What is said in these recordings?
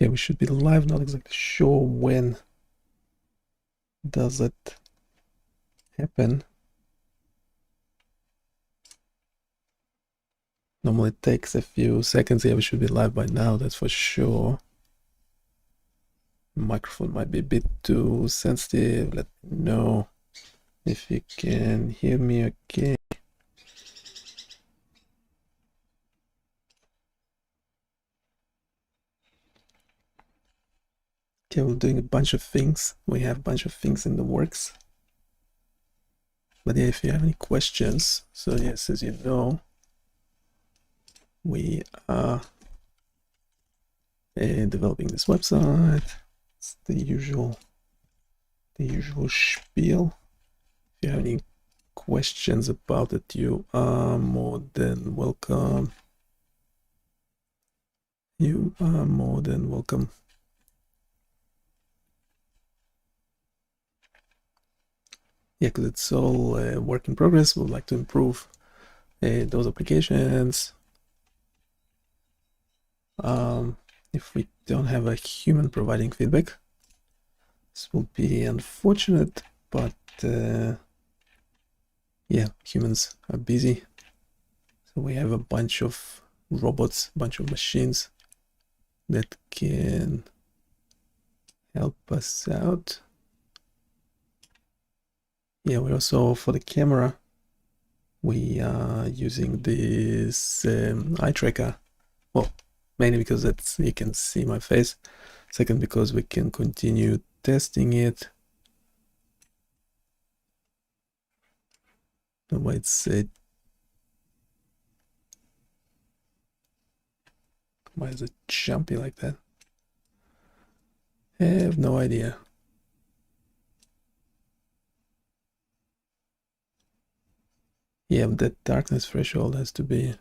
Okay, we should be live, not exactly sure when does it happen. Normally it takes a few seconds. Yeah, we should be live by now, that's for sure. Microphone might be a bit too sensitive. Let me know if you can hear me okay. Okay, we're doing a bunch of things. We have a bunch of things in the works. But yeah, if you have any questions, so yes, as you know, we are developing this website. It's the usual spiel. If you have any questions about it, you are more than welcome. You are more than welcome. Yeah, because it's all work in progress. We'd like to improve those applications. If we don't have a human providing feedback, this will be unfortunate, but yeah, humans are busy. So we have a bunch of robots, a bunch of machines that can help us out. Yeah, we also, for the camera, we are using this eye tracker. Well, mainly because that's, you can see my face. Second, because we can continue testing it. Why it's why is it jumpy like that? I have no idea. Yeah, that darkness threshold has to be.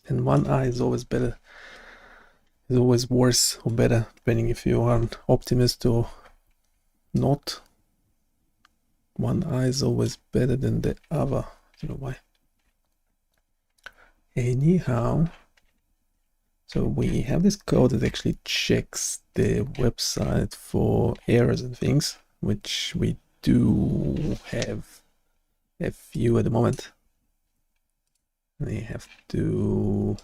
And one eye is always better, is always worse or better, depending if you are an optimist or not. One eye is always better than the other. I don't know why. Anyhow, so we have this code that actually checks the website for errors and things, which we do have a few at the moment. We have to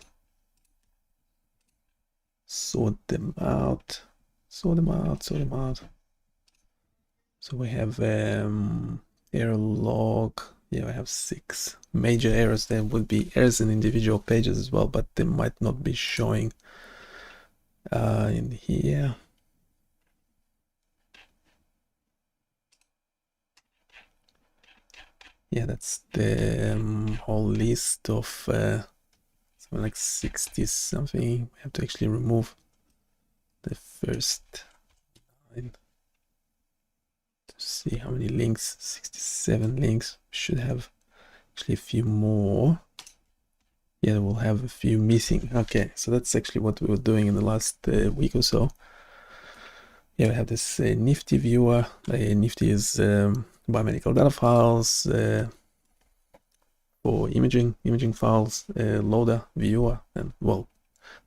sort them out. So we have error log. Yeah, I have 6 major errors. There would be errors in individual pages as well, but they might not be showing in here. Yeah, that's the whole list of something like 60 something. We have to actually remove the first 9 to see how many links. 67 links. We should have actually a few more. Yeah, we'll have a few missing. Okay, so that's actually what we were doing in the last week or so. Yeah, we have this Nifty viewer. Nifty is biomedical data files for imaging files, loader, viewer, and well,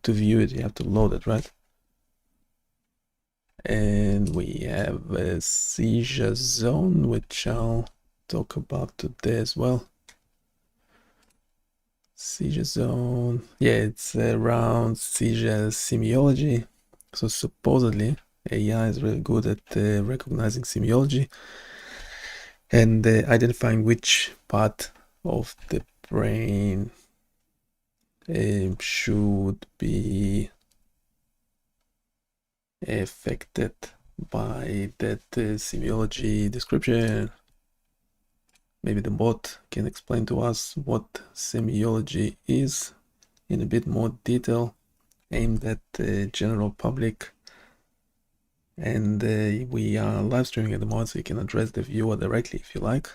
to view it, you have to load it, right? And we have a seizure zone, which I'll talk about today as well. Seizure zone, yeah, it's around seizure semiology. So supposedly AI is really good at recognizing semiology and identifying which part of the brain should be affected by that semiology description. Maybe the bot can explain to us what semiology is in a bit more detail, aimed at the general public. And we are live streaming at the moment, so you can address the viewer directly if you like.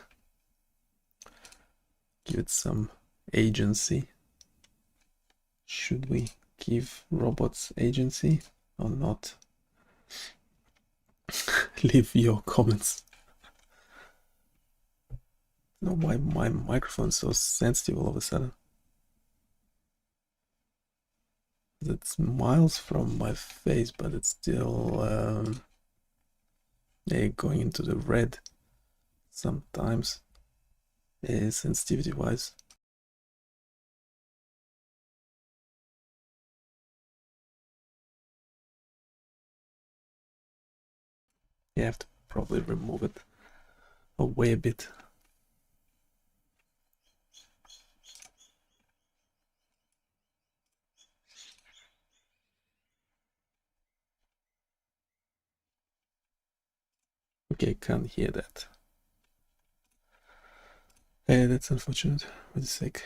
Give it some agency. Should we give robots agency or not? Leave your comments. I don't know why my microphone's so sensitive all of a sudden. It's miles from my face, but it's still going into the red sometimes, sensitivity wise. You have to probably remove it away a bit. Okay, can't hear that. That's unfortunate. Wait a sec.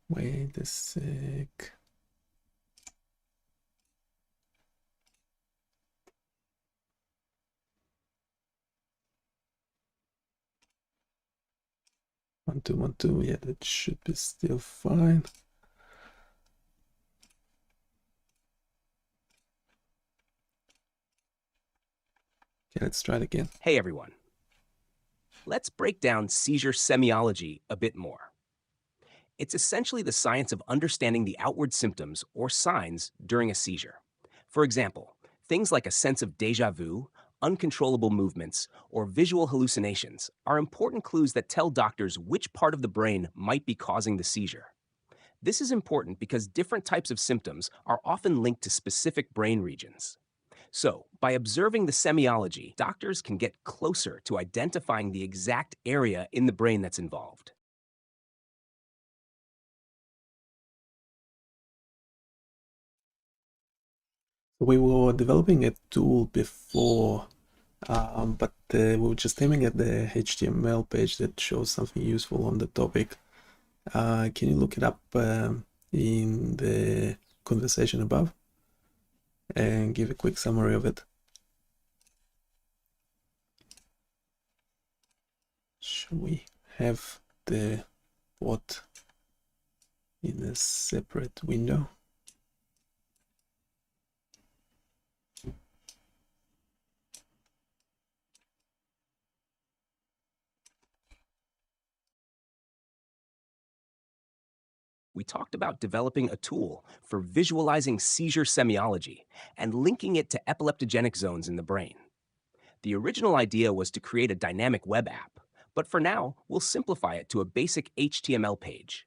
Wait a sec. One, two, 1, 2. Yeah, that should be still fine. Okay, let's try it again. Hey everyone. Let's break down seizure semiology a bit more. It's essentially the science of understanding the outward symptoms or signs during a seizure. For example, things like a sense of déjà vu, uncontrollable movements, or visual hallucinations are important clues that tell doctors which part of the brain might be causing the seizure. This is important because different types of symptoms are often linked to specific brain regions. So, by observing the semiology, doctors can get closer to identifying the exact area in the brain that's involved. We were developing a tool before, but we were just aiming at the HTML page that shows something useful on the topic. Can you look it up in the conversation above and give a quick summary of it? Should we have the what in a separate window? We talked about developing a tool for visualizing seizure semiology and linking it to epileptogenic zones in the brain. The original idea was to create a dynamic web app, but for now, we'll simplify it to a basic HTML page.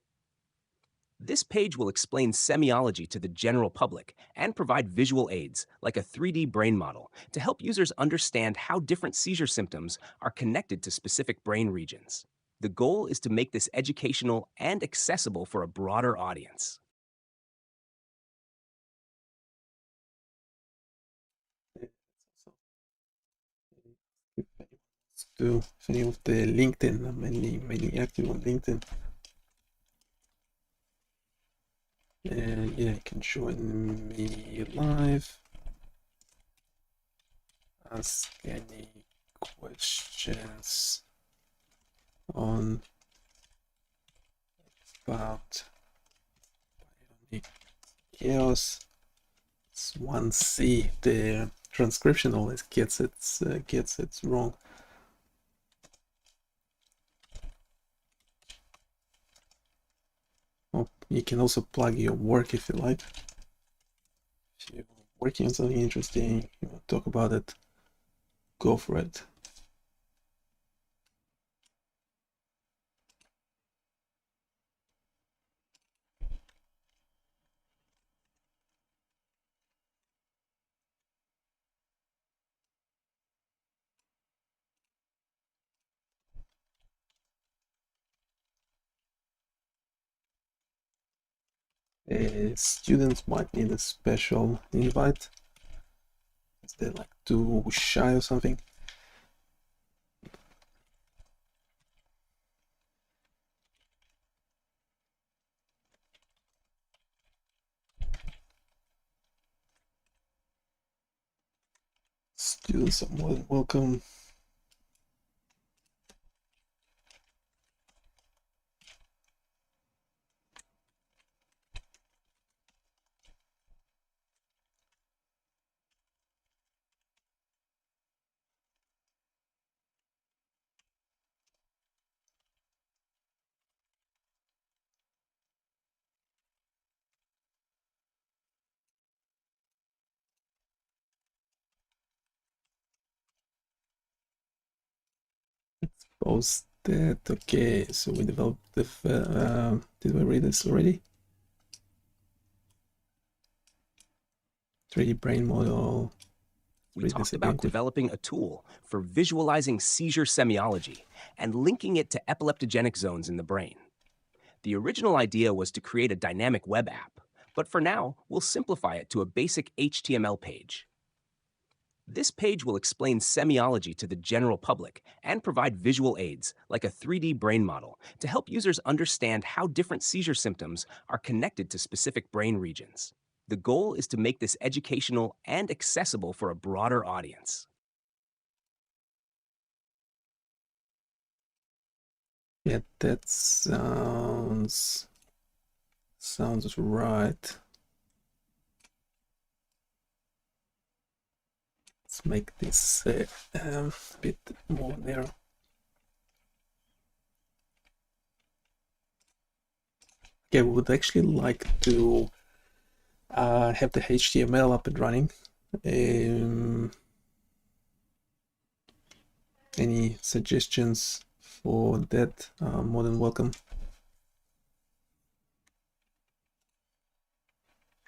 This page will explain semiology to the general public and provide visual aids, like a 3D brain model, to help users understand how different seizure symptoms are connected to specific brain regions. The goal is to make this educational and accessible for a broader audience. To any of the LinkedIn, I'm mainly active on LinkedIn. Yeah, you can join me live. Ask any questions on about BioniChaos. It's 1C. The transcription always gets it wrong. Oh, you can also plug your work if you like. If you're working on something interesting, you want to talk about it, go for it. Students might need a special invite. Is they like too shy or something? Students are more than welcome. post that. Okay, so we developed the, did we read this already? 3D brain model. We talked about developing a tool for visualizing seizure semiology and linking it to epileptogenic zones in the brain. The original idea was to create a dynamic web app, but for now, we'll simplify it to a basic HTML page. This page will explain semiology to the general public and provide visual aids, like a 3D brain model, to help users understand how different seizure symptoms are connected to specific brain regions. The goal is to make this educational and accessible for a broader audience. Yeah, that sounds right. Let's make this a bit more narrow. Okay, we would actually like to have the HTML up and running. Any suggestions for that? More than welcome.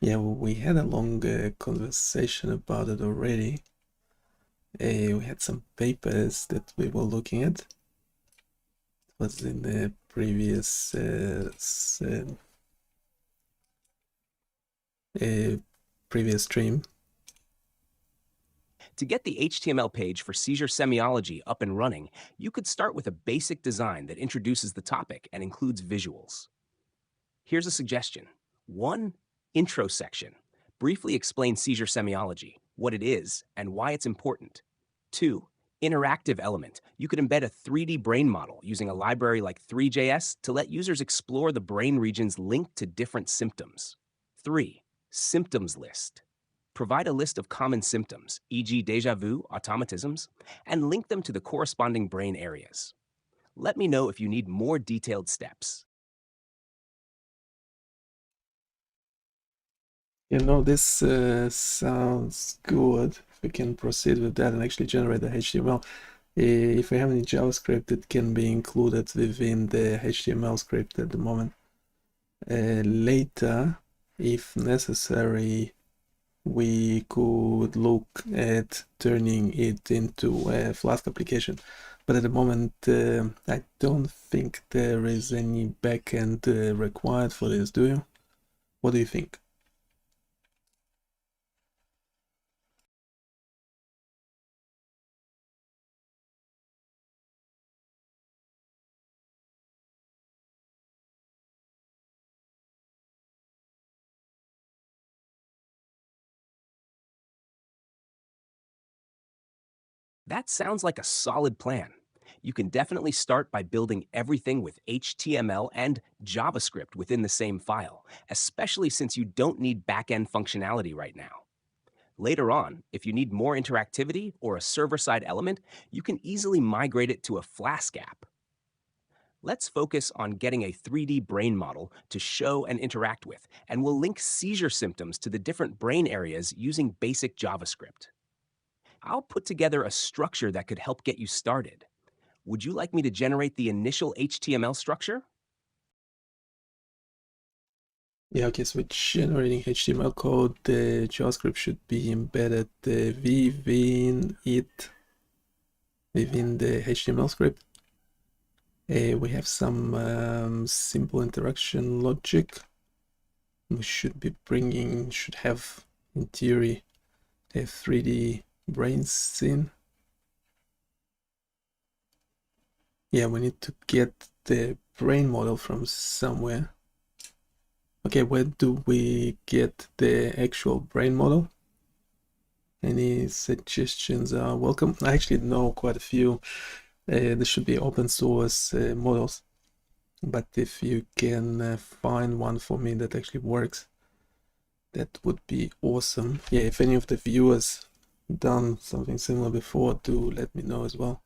Yeah, we had a long conversation about it already. We had some papers that we were looking at. It was in the previous previous stream. To get the HTML page for seizure semiology up and running, you could start with a basic design that introduces the topic and includes visuals. Here's a suggestion. 1. Intro section. Briefly explain seizure semiology, what it is, and why it's important. 2. Interactive element. You could embed a 3D brain model using a library like 3JS to let users explore the brain regions linked to different symptoms. 3. Symptoms list. Provide a list of common symptoms, e.g. déjà vu, automatisms, and link them to the corresponding brain areas. Let me know if you need more detailed steps. You know, this sounds good. If we can proceed with that and actually generate the HTML. If we have any JavaScript, it can be included within the HTML script at the moment. Later, if necessary, we could look at turning it into a Flask application. But at the moment, I don't think there is any backend required for this, do you? What do you think? That sounds like a solid plan. You can definitely start by building everything with HTML and JavaScript within the same file, especially since you don't need back-end functionality right now. Later on, if you need more interactivity or a server-side element, you can easily migrate it to a Flask app. Let's focus on getting a 3D brain model to show and interact with, and we'll link seizure symptoms to the different brain areas using basic JavaScript. I'll put together a structure that could help get you started. Would you like me to generate the initial HTML structure? Yeah, okay, so with generating HTML code, the JavaScript should be embedded within it, within the HTML script. We have some simple interaction logic. We should have, in theory, a 3D brain scene. Yeah, we need to get the brain model from somewhere. Okay, where do we get the actual brain model? Any suggestions are welcome. I actually know quite a few. There should be open source models, but if you can find one for me that actually works, that would be awesome. Yeah, if any of the viewers done something similar before, do let me know as well.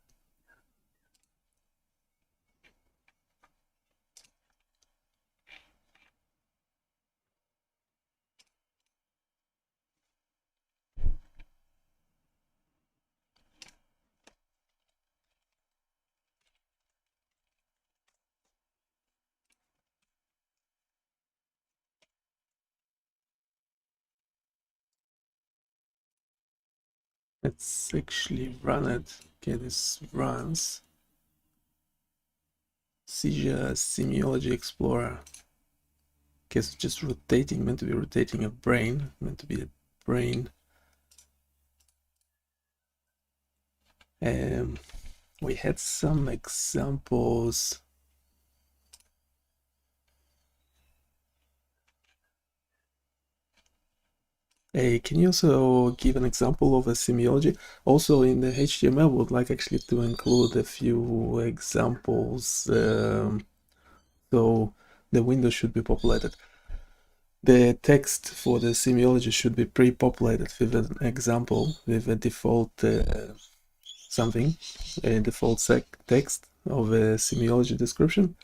Let's actually run it. Okay, this runs Seizure Semiology Explorer. Okay, so just rotating, meant to be rotating a brain, meant to be a brain. We had some examples. Hey, can you also give an example of a semiology? Also in the HTML, would like actually to include a few examples. So the window should be populated. The text for the semiology should be pre-populated with an example, with a default something, a default text of a semiology description.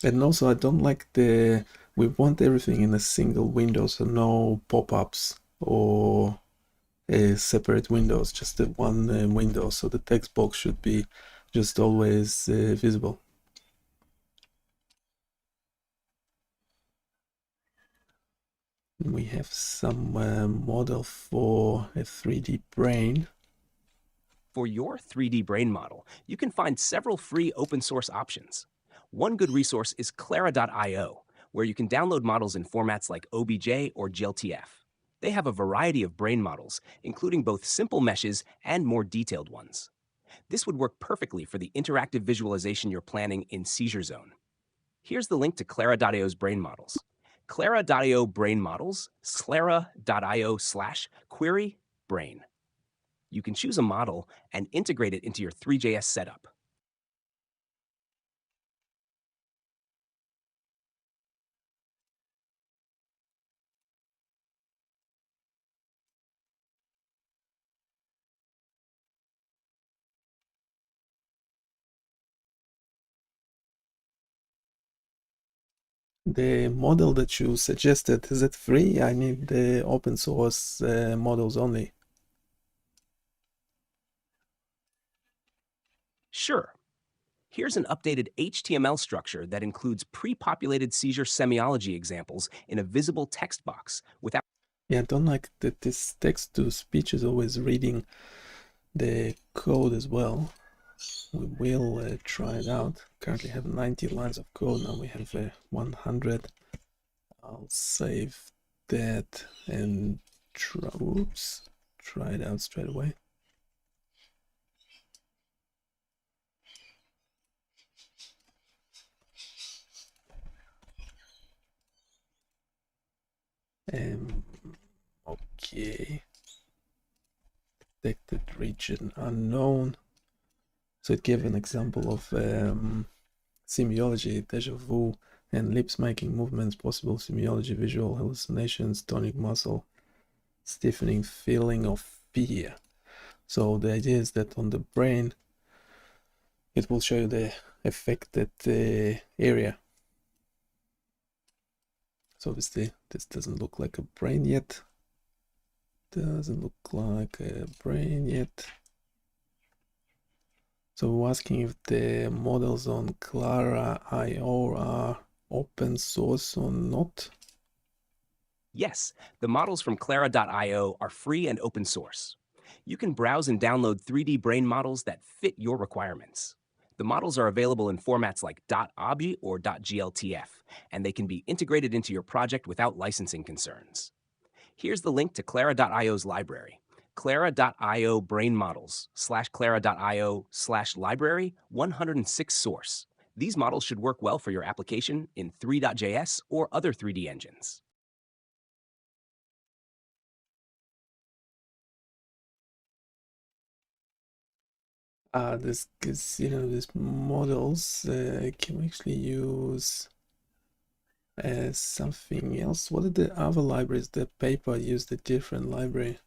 And also I don't like we want everything in a single window, so no pop-ups or separate windows, just the one window, so the text box should be just always visible. We have some model for a 3D brain. For your 3D brain model, you can find several free open source options. One good resource is Clara.io, where you can download models in formats like OBJ or GLTF. They have a variety of brain models, including both simple meshes and more detailed ones. This would work perfectly for the interactive visualization you're planning in Seizure Zone. Here's the link to Clara.io's brain models. Clara.io brain models, clara.io/query brain. You can choose a model and integrate it into your Three.js setup. The model that you suggested, is it free? I need the open source models only. Sure. Here's an updated HTML structure that includes pre-populated seizure semiology examples in a visible text box without. Yeah, I don't like that this text-to-speech is always reading the code as well. We will try it out. Currently have 90 lines of code, now we have 100. I'll save that and try it out straight away. Okay, detected region unknown. So it gave an example of semiology, deja vu, and lips making movements, possible semiology, visual hallucinations, tonic muscle, stiffening, feeling of fear. So the idea is that on the brain, it will show you the affected area. So obviously this doesn't look like a brain yet. Doesn't look like a brain yet. So we're asking if the models on Clara.io are open source or not. Yes, the models from Clara.io are free and open source. You can browse and download 3D brain models that fit your requirements. The models are available in formats like .obj or .gltf, and they can be integrated into your project without licensing concerns. Here's the link to Clara.io's library. Clara.io brain models /Clara.io/library 106 source. These models should work well for your application in Three.js or other 3D engines. This is, these models can actually use something else. What are the other libraries? The paper used a different library.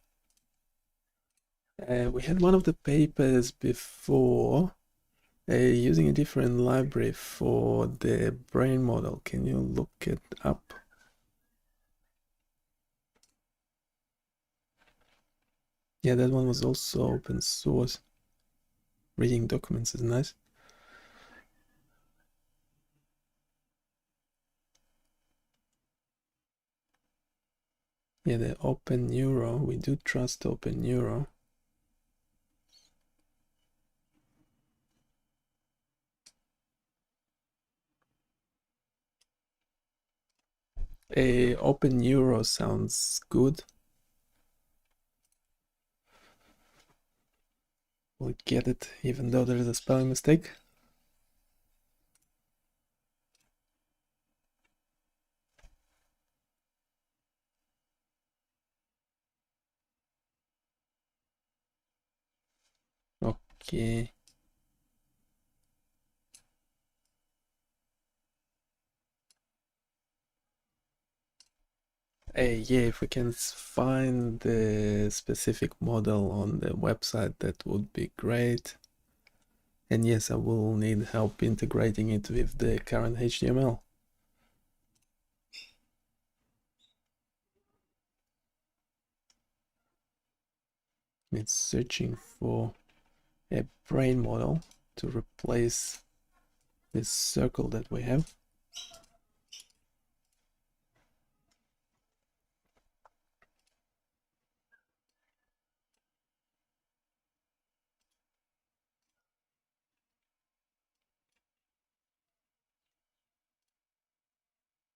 We had one of the papers before using a different library for the brain model. Can you look it up? Yeah, that one was also open source. Reading documents is nice. Yeah, the Open Neuro. We do trust Open Neuro. A open neuro sounds good. We'll get it even though there is a spelling mistake. Okay. Yeah, if we can find the specific model on the website, that would be great. And yes, I will need help integrating it with the current HTML. It's searching for a brain model to replace this circle that we have.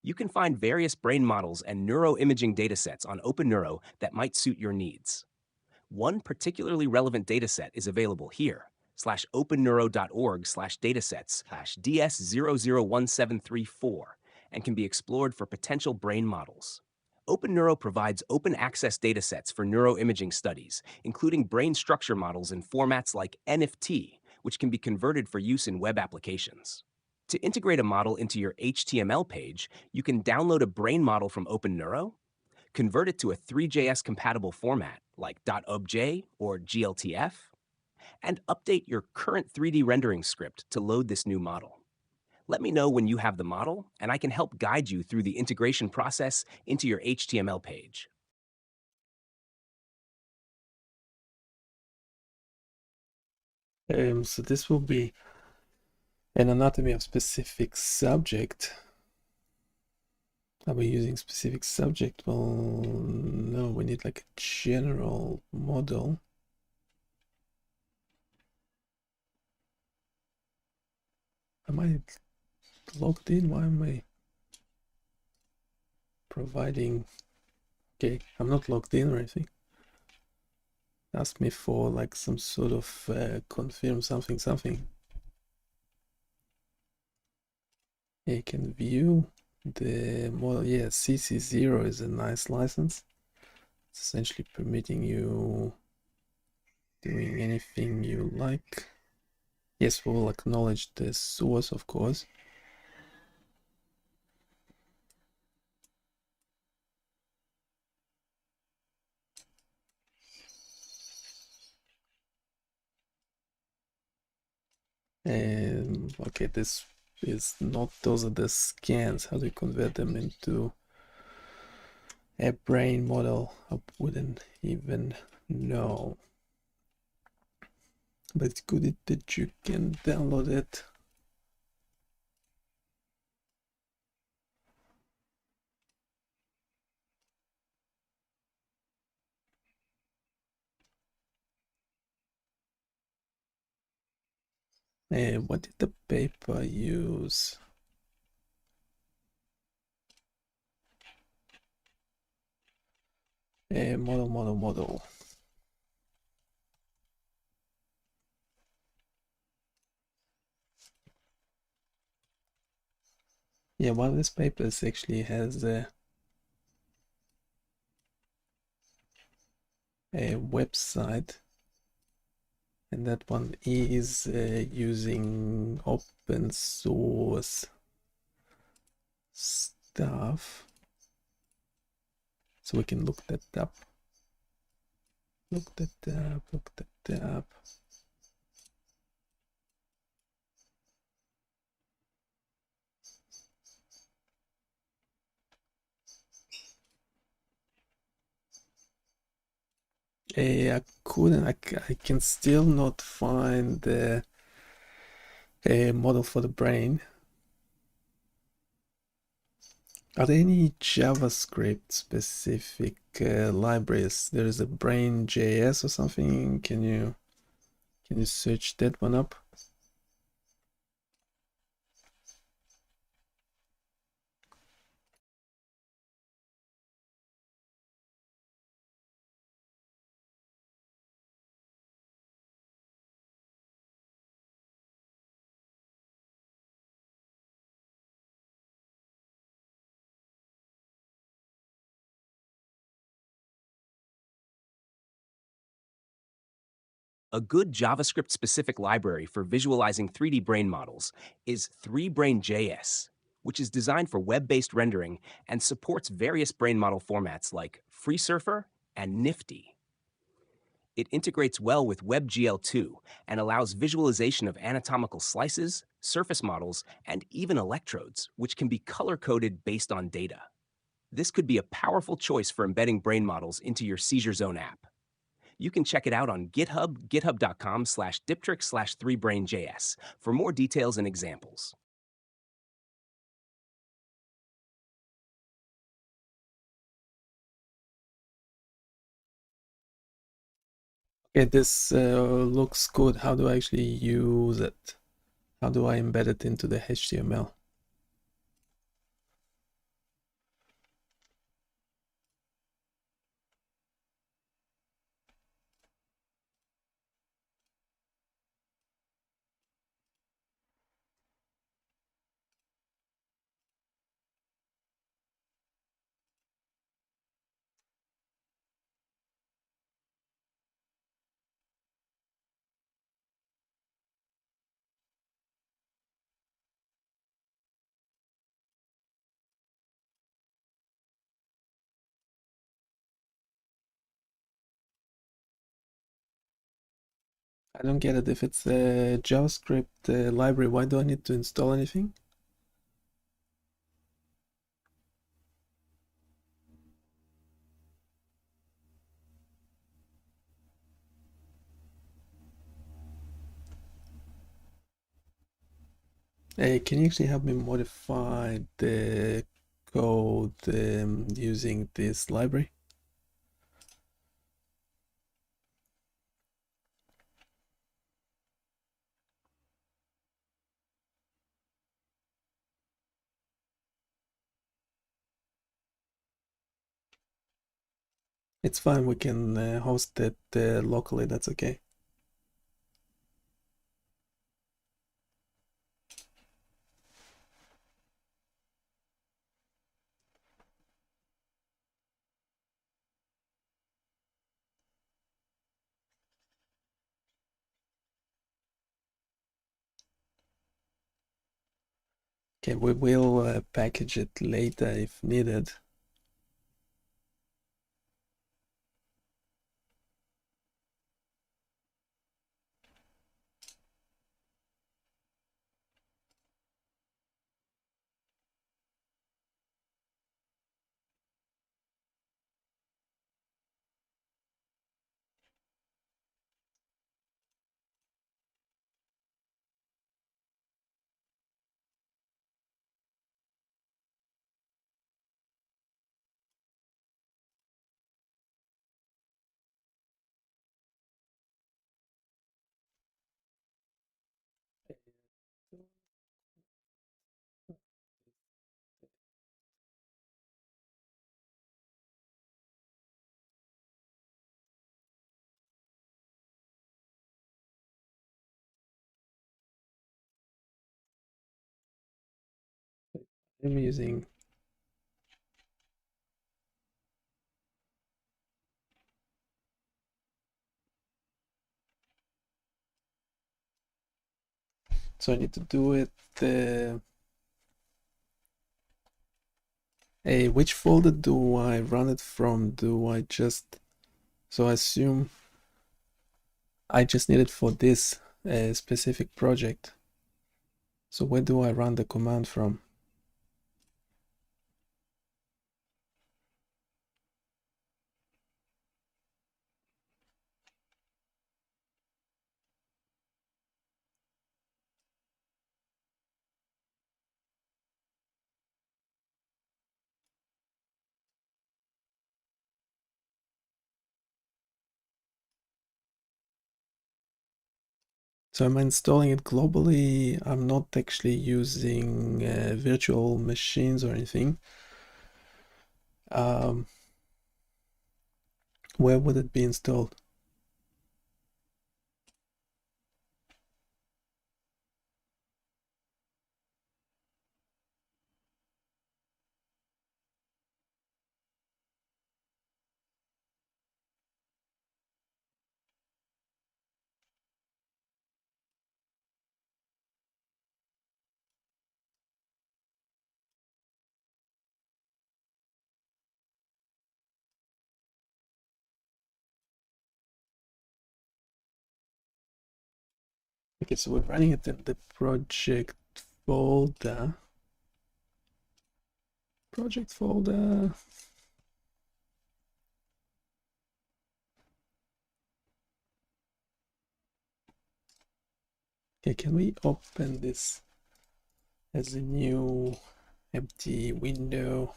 You can find various brain models and neuroimaging datasets on OpenNeuro that might suit your needs. One particularly relevant dataset is available here, openneuro.org/datasets/DS001734, and can be explored for potential brain models. OpenNeuro provides open access datasets for neuroimaging studies, including brain structure models in formats like NFT, which can be converted for use in web applications. To integrate a model into your HTML page, you can download a brain model from OpenNeuro, convert it to a Three.js compatible format like .obj or GLTF, and update your current 3D rendering script to load this new model. Let me know when you have the model, and I can help guide you through the integration process into your HTML page. So this will be an anatomy of specific subject. Are we using specific subject? Well, no, we need like a general model. Am I logged in? Why am I providing? Okay, I'm not logged in or anything. Ask me for like some sort of confirm something. Yeah, you can view the model. Yeah, CC0 is a nice license. It's essentially permitting you doing anything you like. Yes, we'll acknowledge the source, of course. And okay, this is not, those are the scans. How do you convert them into a brain model? I wouldn't even know. But it's good that you can download it. What did the paper use? Model. Yeah, one of these papers actually has a website, and that one is using open source stuff, so we can look that up. Look that up. I couldn't, I can still not find the model for the brain. Are there any JavaScript specific libraries? There is a brain.js or something. Can you search that one up? A good JavaScript-specific library for visualizing 3D brain models is 3brain.js, which is designed for web-based rendering and supports various brain model formats like FreeSurfer and Nifty. It integrates well with WebGL2 and allows visualization of anatomical slices, surface models, and even electrodes, which can be color-coded based on data. This could be a powerful choice for embedding brain models into your Seizure Zone app. You can check it out on GitHub, github.com/diptrix/3brain.js for more details and examples. Okay, this looks good. How do I actually use it? How do I embed it into the HTML? I don't get it. If it's a JavaScript library, why do I need to install anything? Hey, can you actually help me modify the code using this library? It's fine, we can host it locally, that's okay. Okay, we will package it later if needed. I'm using so I need to do it. Hey, which folder do I run it from? Do I just, so I assume I just need it for this specific project. So where do I run the command from? So I'm installing it globally. I'm not actually using virtual machines or anything. Where would it be installed? Okay, so we're running it in the project folder. Project folder. Okay, can we open this as a new empty window?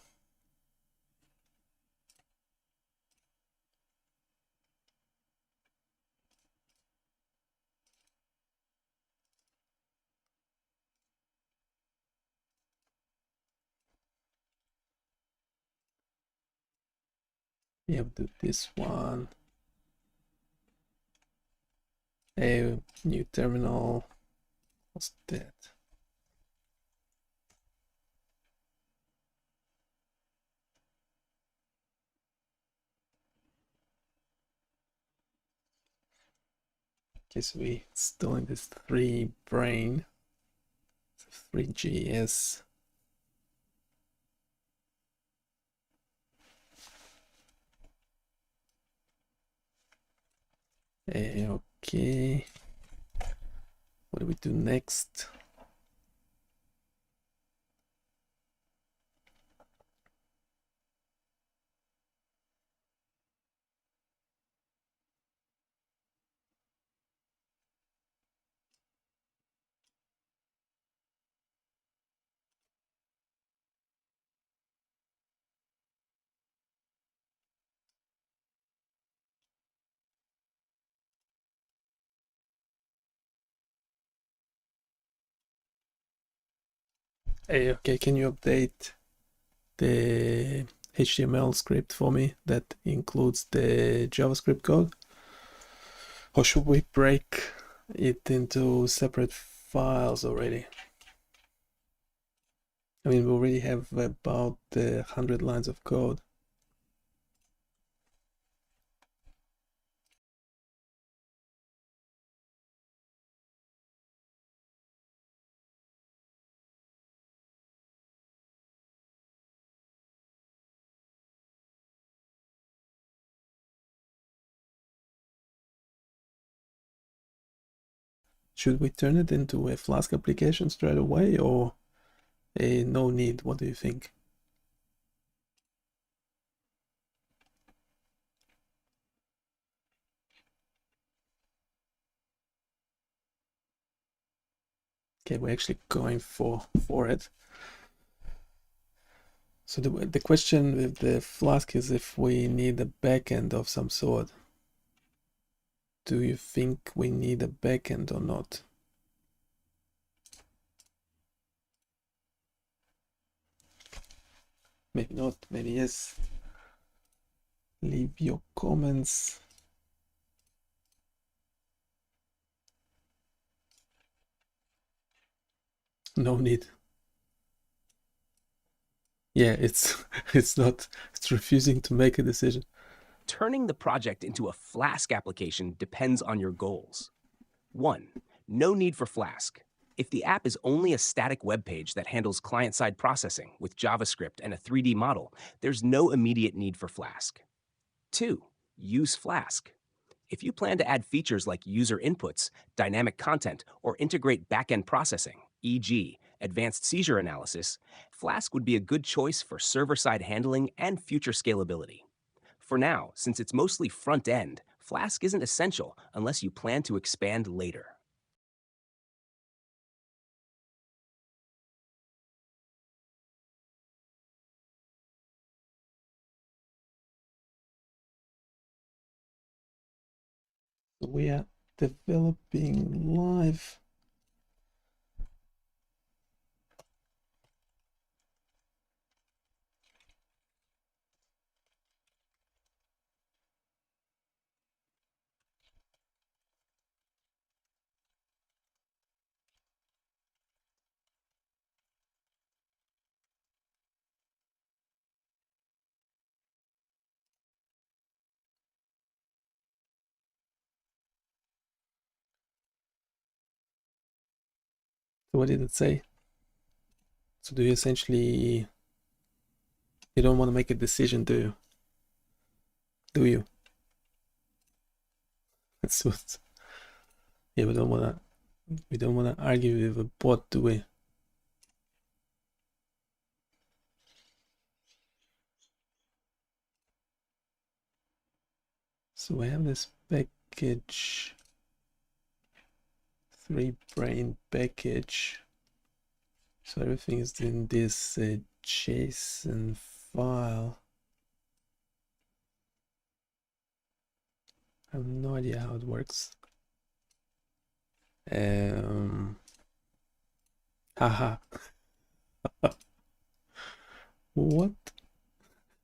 Yeah, do this one. A new terminal. What's that? Okay, so we installing this 3 brain, 3GS. Okay, what do we do next? Okay, can you update the HTML script for me that includes the JavaScript code? Or should we break it into separate files already? I mean, we already have about 100 lines of code. Should we turn it into a Flask application straight away, or no need? What do you think? Okay, we're actually going for it. So the question with the Flask is if we need a backend of some sort. Do you think we need a backend or not? Maybe not, maybe yes. Leave your comments. No need. Yeah, it's it's refusing to make a decision. Turning the project into a Flask application depends on your goals. 1. No need for Flask. If the app is only a static web page that handles client-side processing with JavaScript and a 3D model, there's no immediate need for Flask. 2. Use Flask. If you plan to add features like user inputs, dynamic content, or integrate backend processing, e.g., advanced seizure analysis, Flask would be a good choice for server-side handling and future scalability. For now, since it's mostly front-end, Flask isn't essential unless you plan to expand later. We are developing live. So what did it say? So do you essentially, you don't want to make a decision, do you? Do you? That's what, yeah, we don't want to We don't want to argue with a bot, do we? So we have this package, 3-brain package. So everything is in this JSON file. I have no idea how it works. Haha. What?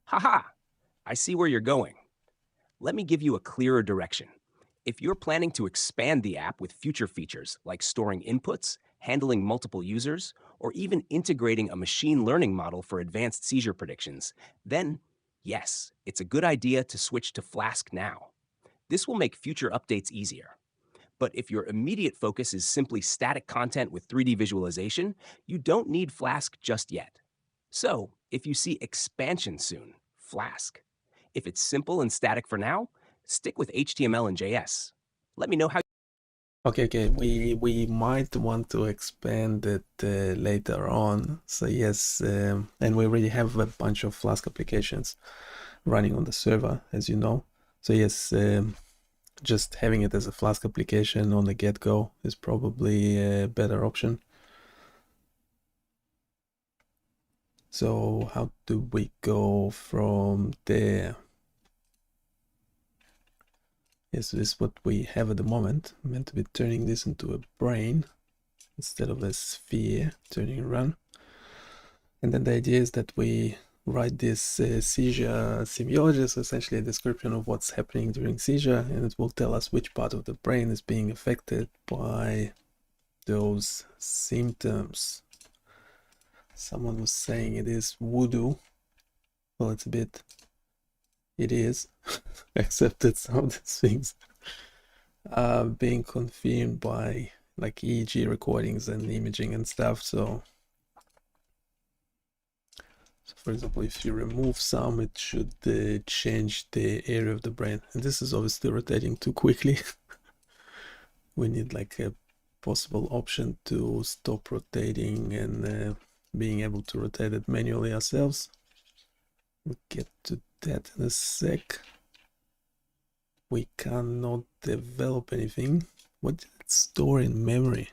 Haha! I see where you're going. Let me give you a clearer direction. If you're planning to expand the app with future features like storing inputs, handling multiple users, or even integrating a machine learning model for advanced seizure predictions, then yes, it's a good idea to switch to Flask now. This will make future updates easier. But if your immediate focus is simply static content with 3D visualization, you don't need Flask just yet. So, if you see expansion soon, Flask. If it's simple and static for now, stick with HTML and JS. Let me know how. Okay. We might want to expand it later on. So yes, and we already have a bunch of Flask applications running on the server, as you know. So yes, just having it as a Flask application on the get-go is probably a better option. So how do we go from there? Yes, this is what we have at the moment. I'm meant to be turning this into a brain instead of a sphere, turning run. And then the idea is that we write this seizure semiology, so essentially a description of what's happening during seizure, and it will tell us which part of the brain is being affected by those symptoms. Someone was saying it is voodoo. Well, it's a bit, it is, except that some of these things are being confirmed by like EEG recordings and imaging and stuff. So for example, if you remove some, it should change the area of the brain. And this is obviously rotating too quickly. We need like a possible option to stop rotating and being able to rotate it manually ourselves. We'll get to that in a sec. We cannot develop anything. What did it store in memory?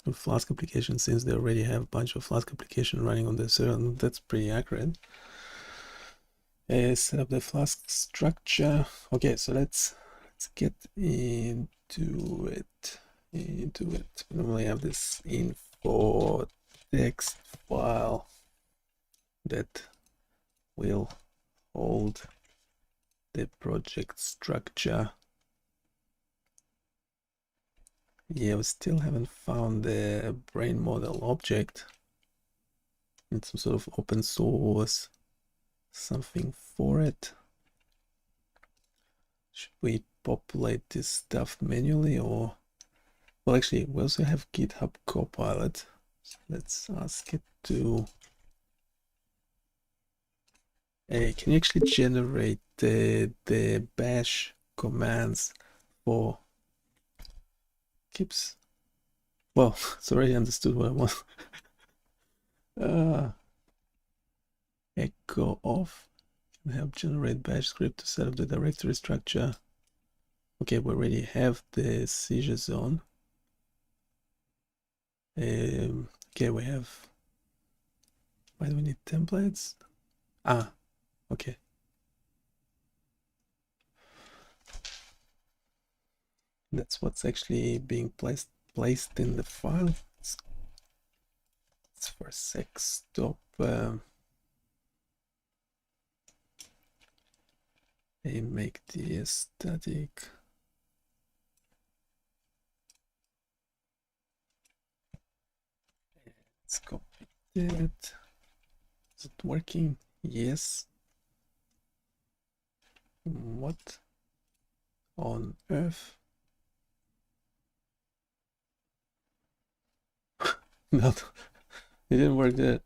A Flask application, since they already have a bunch of Flask application running on the server, that's pretty accurate. Set up the Flask structure. Okay, so let's get into it. We normally have this info text file that will hold the project structure. Yeah, we still haven't found the brain model object. It's some sort of open source something for it. Should we populate this stuff manually, or well, actually we also have GitHub Copilot, so let's ask it to can you actually generate the bash commands for keeps, well, it's already understood what I want. Echo off can help generate bash script to set up the directory structure. Okay, we already have the seizure zone. Okay, we have, why do we need templates? Okay. That's what's actually being placed in the file. It's for a sec, stop make the static. Let's copy that. Is it working? Yes. What on earth? No, it didn't work there.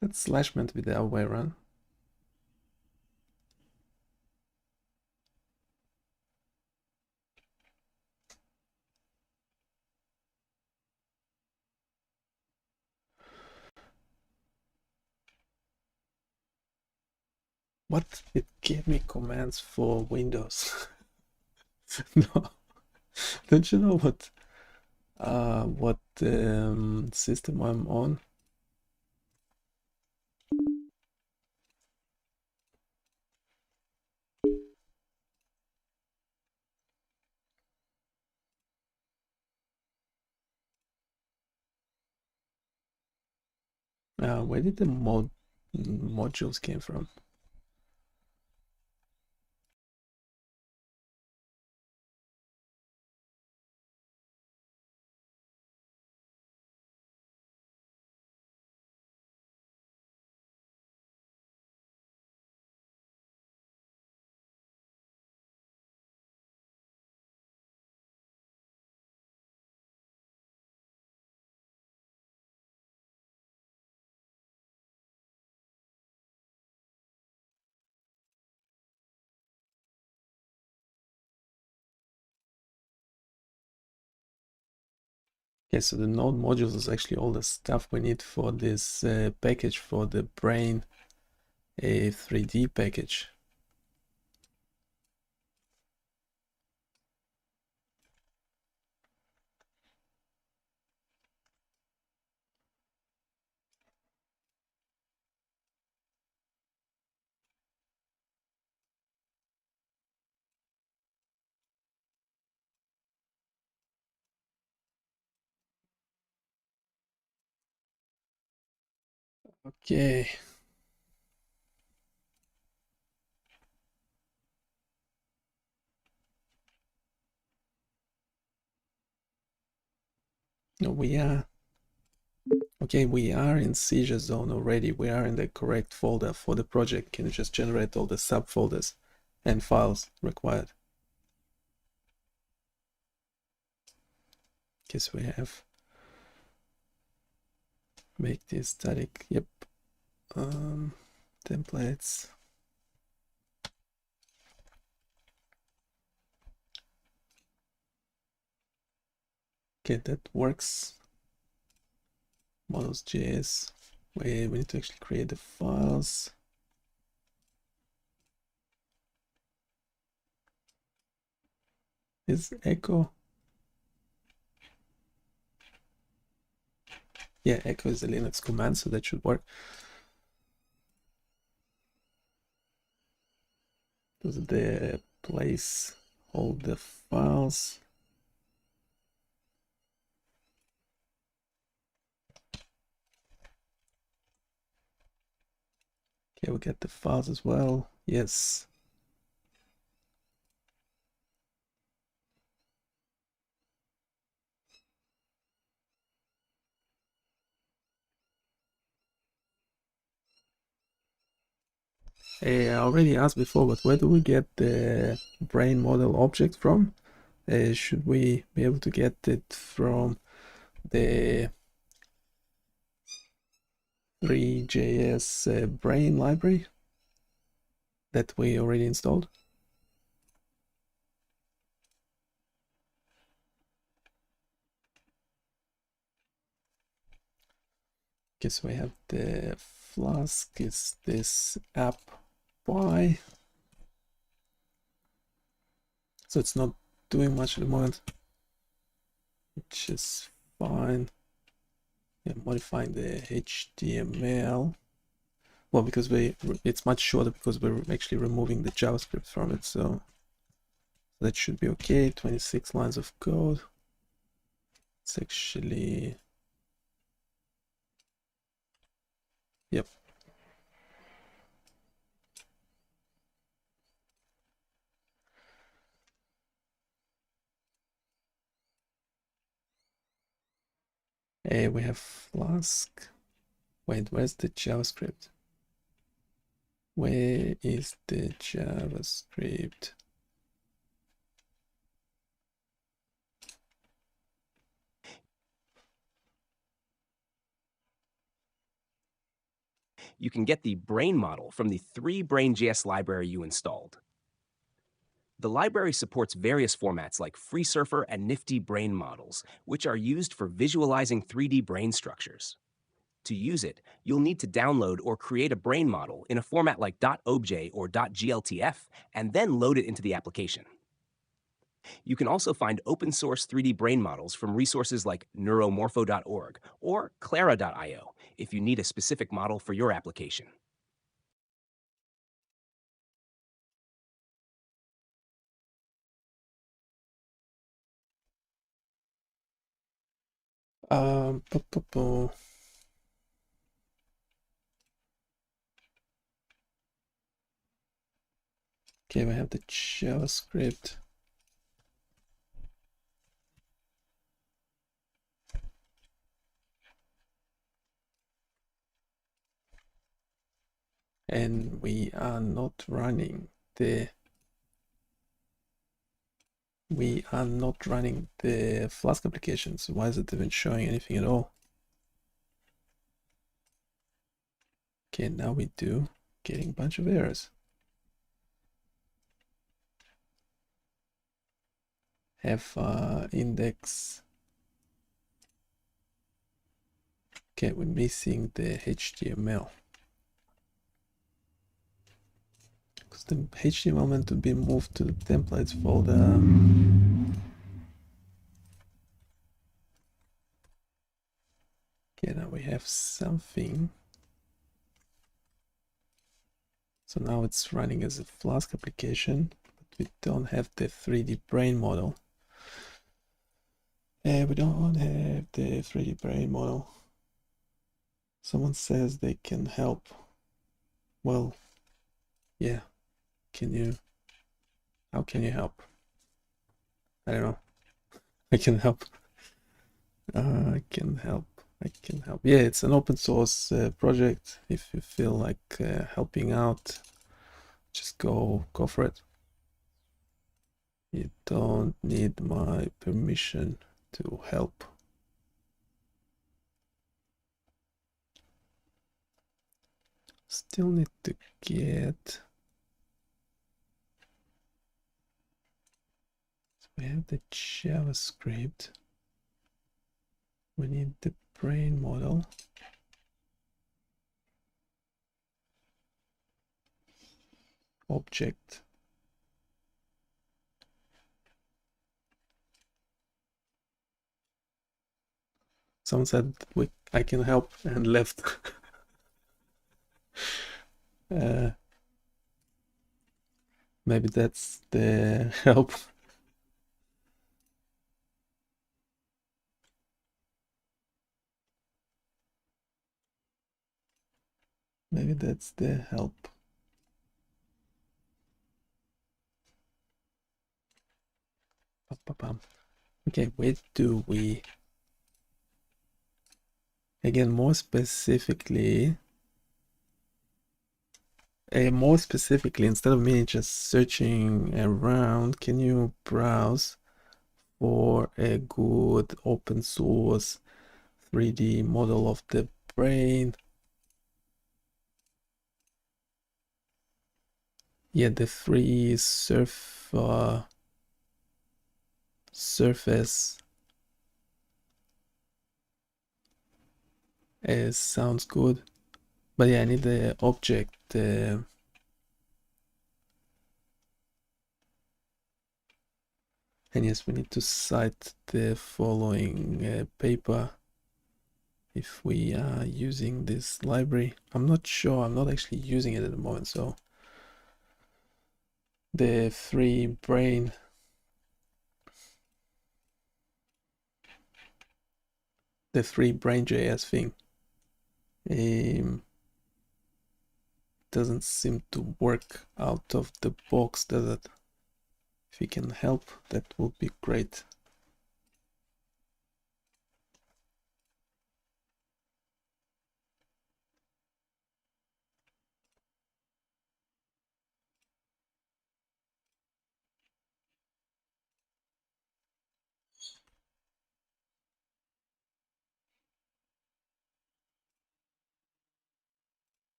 That slash meant to be the other way around. What? It gave me commands for Windows. No, don't you know what system I'm on? Where did the modules came from? Okay, so the node modules is actually all the stuff we need for this package for the brain, a 3D package. Okay. No, we are in seizure zone already. We are in the correct folder for the project. Can you just generate all the subfolders and files required? Guess we have make this static. Yep. Templates. Okay, that works. Models.js. We need to actually create the files. Is echo? Yeah, echo is a Linux command, so that should work. Does the place hold the files? Okay, we get the files as well. Yes. I already asked before, but where do we get the brain model object from? Should we be able to get it from the 3JS brain library that we already installed? Guess we have the Flask is this app by, so it's not doing much at the moment, which is fine. Yeah, modifying the HTML. Well, because it's much shorter because we're actually removing the JavaScript from it, so that should be okay. 26 lines of code. It's actually, yep. Hey, we have Flask. Wait, where's the JavaScript? Where is the JavaScript? you can get the brain model from the 3Brain.js library you installed. The library supports various formats like FreeSurfer and Nifty brain models, which are used for visualizing 3D brain structures. To use it, you'll need to download or create a brain model in a format like .obj or .gltf and then load it into the application. You can also find open source 3D brain models from resources like neuromorpho.org or clara.io if you need a specific model for your application. po, po, po. Okay, we have the JavaScript. And we are not running the Flask application. So why is it even showing anything at all? Okay, now we do, getting a bunch of errors. Have index. Okay, we're missing the HTML. Because the HTML meant to be moved to the templates folder. Okay, now we have something. So now it's running as a Flask application, but we don't have the 3D brain model. We don't have the 3D brain model. Someone says they can help. Well, yeah. How can you help? I don't know. I can help. I can help. Yeah, it's an open source project. If you feel like helping out, just go for it. You don't need my permission to help. Still need to get. So we have the JavaScript. We need the brain model. Object. Someone said I can help and left. Maybe that's the help. Maybe that's the help. Okay, where do we? Again, more specifically, instead of me just searching around, can you browse for a good open source 3D model of the brain? Yeah, the free surface sounds good, but yeah, I need the object. And yes, we need to cite the following paper if we are using this library. I'm not sure, I'm not actually using it at the moment, so the BrainJS thing doesn't seem to work out of the box, does it? If you can help, that would be great.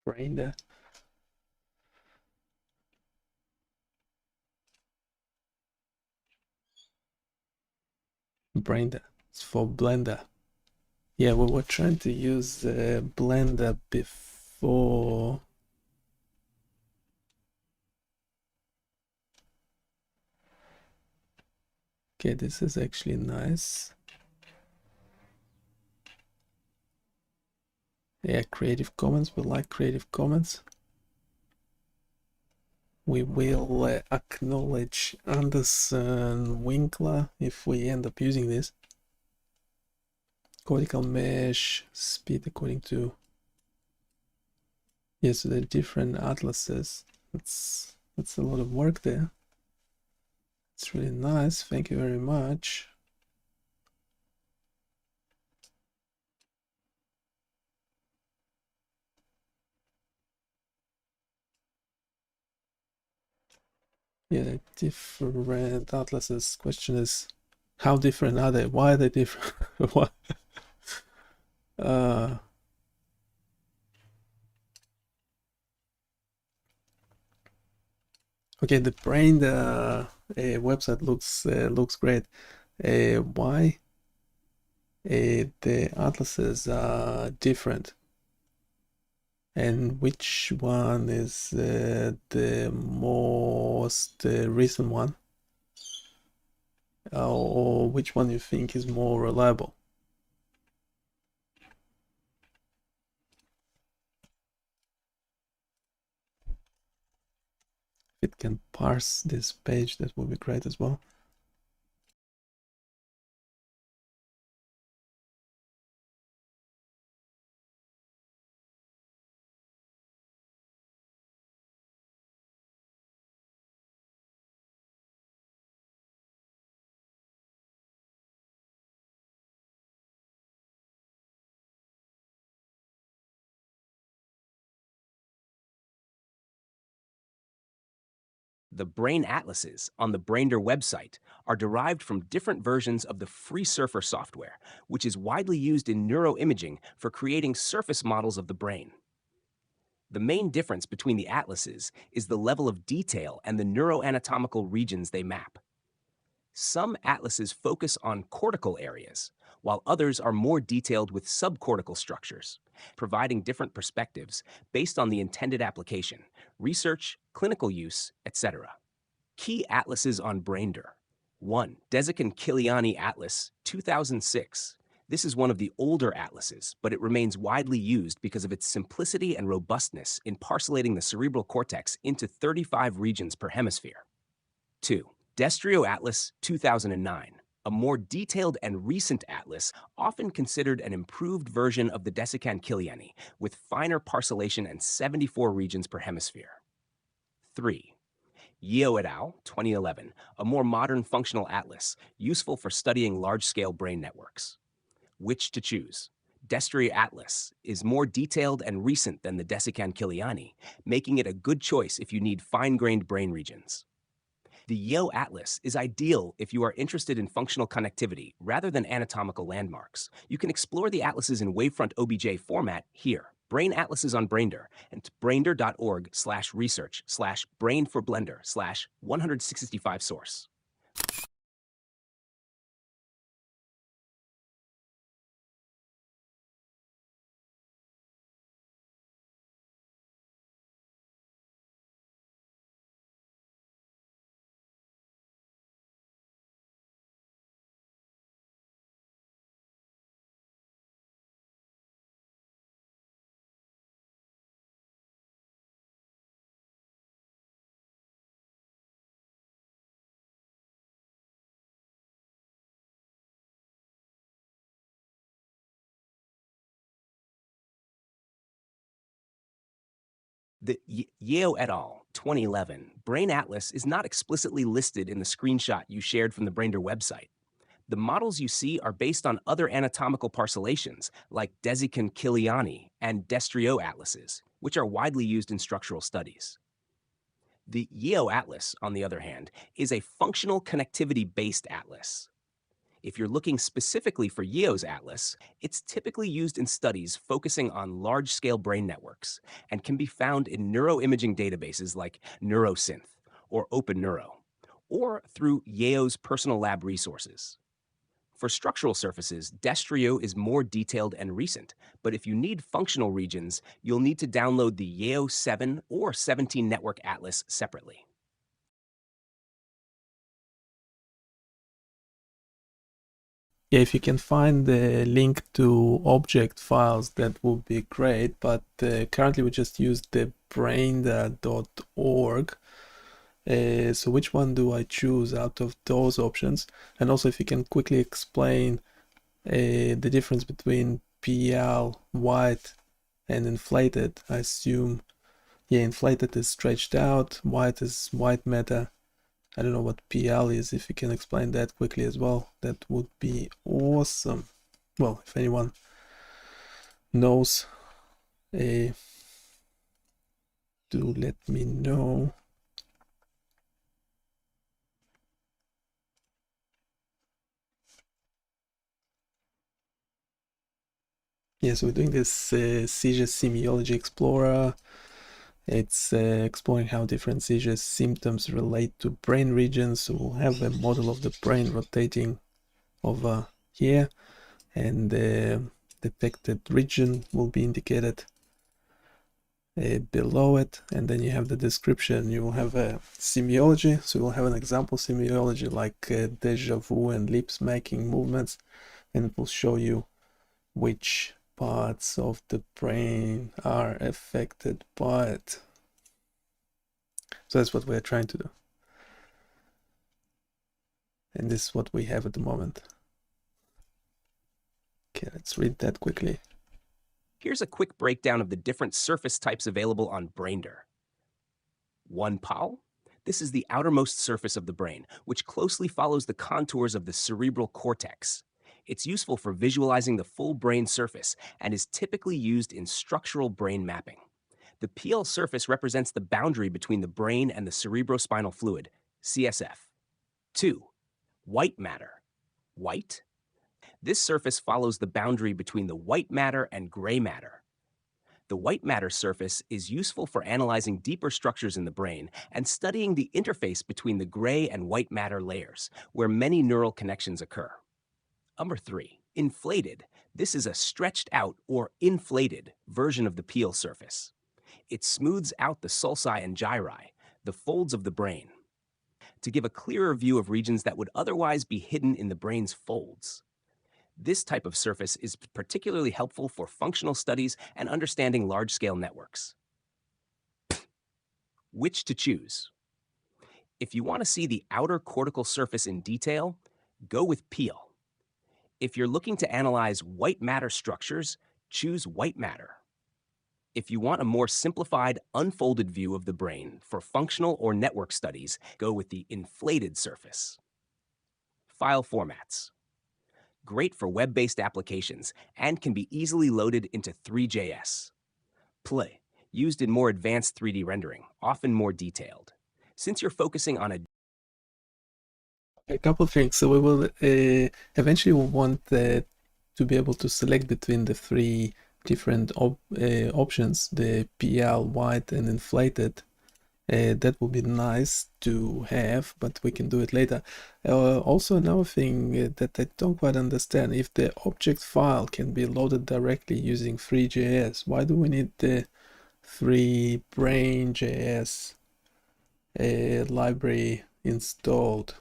Brainda. Brainda. It's for Blender. Yeah, we were trying to use Blender before. Okay, this is actually nice. Yeah, Creative Commons. We like Creative Commons. We will acknowledge Anderson Winkler if we end up using this. Cortical mesh, speed according to. Yes, the different atlases. That's a lot of work there. It's really nice. Thank you very much. Yeah, the different atlases. Question is, how different are they? Why are they different? What? Okay, the brain website looks great. Why the atlases are different, and which one is the most recent one, or which one you think is more reliable? If it can parse this page, that would be great as well. The brain atlases on the Brander website are derived from different versions of the free Surfer software, which is widely used in neuroimaging for creating surface models of the brain. The main difference between the atlases is the level of detail and the neuroanatomical regions they map. Some atlases focus on cortical areas, while others are more detailed with subcortical structures, providing different perspectives based on the intended application, research, clinical use, etc. Key atlases on Brander. 1. Desikan-Kiliani Atlas, 2006. This is one of the older atlases, but it remains widely used because of its simplicity and robustness in parcellating the cerebral cortex into 35 regions per hemisphere. 2. Destrio Atlas, 2009. A more detailed and recent atlas, often considered an improved version of the Desikan-Kiliani, with finer parcellation and 74 regions per hemisphere. 3. Yeo et al., 2011, a more modern functional atlas, useful for studying large-scale brain networks. Which to choose? Destrio Atlas is more detailed and recent than the Desikan-Kiliani, making it a good choice if you need fine-grained brain regions. The Yeo Atlas is ideal if you are interested in functional connectivity rather than anatomical landmarks. You can explore the atlases in Wavefront OBJ format here. Brain Atlases on Brander and brander.org/research/brain for Blender/165 source. The Yeo et al. 2011 Brain Atlas is not explicitly listed in the screenshot you shared from the Brander website. The models you see are based on other anatomical parcellations like Desikan-Kiliani and Destrio atlases, which are widely used in structural studies. The Yeo Atlas, on the other hand, is a functional connectivity-based atlas. If you're looking specifically for Yeo's atlas, it's typically used in studies focusing on large-scale brain networks and can be found in neuroimaging databases like NeuroSynth or OpenNeuro, or through Yeo's personal lab resources. For structural surfaces, Destrio is more detailed and recent, but if you need functional regions, you'll need to download the Yeo 7 or 17 Network Atlas separately. Yeah, if you can find the link to object files, that would be great, but currently we just use the brain.org. So which one do I choose out of those options? And also if you can quickly explain the difference between PL, white, and inflated. I assume, yeah, inflated is stretched out, white is white matter. I don't know what PL is. If you can explain that quickly as well, that would be awesome. Well, if anyone knows, do let me know. Yeah, so we're doing this seizure semiology explorer. It's exploring how different seizure symptoms relate to brain regions. So we'll have a model of the brain rotating over here, and the detected region will be indicated below it, and then you have the description. You will have a semiology, so you'll have an example semiology like deja vu and lip smacking movements, and it will show you which parts of the brain are affected by it. So that's what we're trying to do. And this is what we have at the moment. Okay, let's read that quickly. Here's a quick breakdown of the different surface types available on Braindr. 1 PAL. This is the outermost surface of the brain, which closely follows the contours of the cerebral cortex. It's useful for visualizing the full brain surface and is typically used in structural brain mapping. The PL surface represents the boundary between the brain and the cerebrospinal fluid, CSF. 2. White matter. White. This surface follows the boundary between the white matter and gray matter. The white matter surface is useful for analyzing deeper structures in the brain and studying the interface between the gray and white matter layers, where many neural connections occur. Number 3, inflated. This is a stretched out or inflated version of the PL surface. It smooths out the sulci and gyri, the folds of the brain, to give a clearer view of regions that would otherwise be hidden in the brain's folds. This type of surface is particularly helpful for functional studies and understanding large-scale networks. Which to choose? If you want to see the outer cortical surface in detail, go with PL. If you're looking to analyze white matter structures, choose white matter. If you want a more simplified, unfolded view of the brain for functional or network studies, go with the inflated surface. File formats. Great for web-based applications and can be easily loaded into Three.js. Play, used in more advanced 3D rendering, often more detailed. Since you're focusing on A couple of things. So we will eventually want to be able to select between the three different options, the PL, white, and inflated. That would be nice to have, but we can do it later. Also, another thing that I don't quite understand, if the object file can be loaded directly using Three.js, why do we need the Brain.js library installed?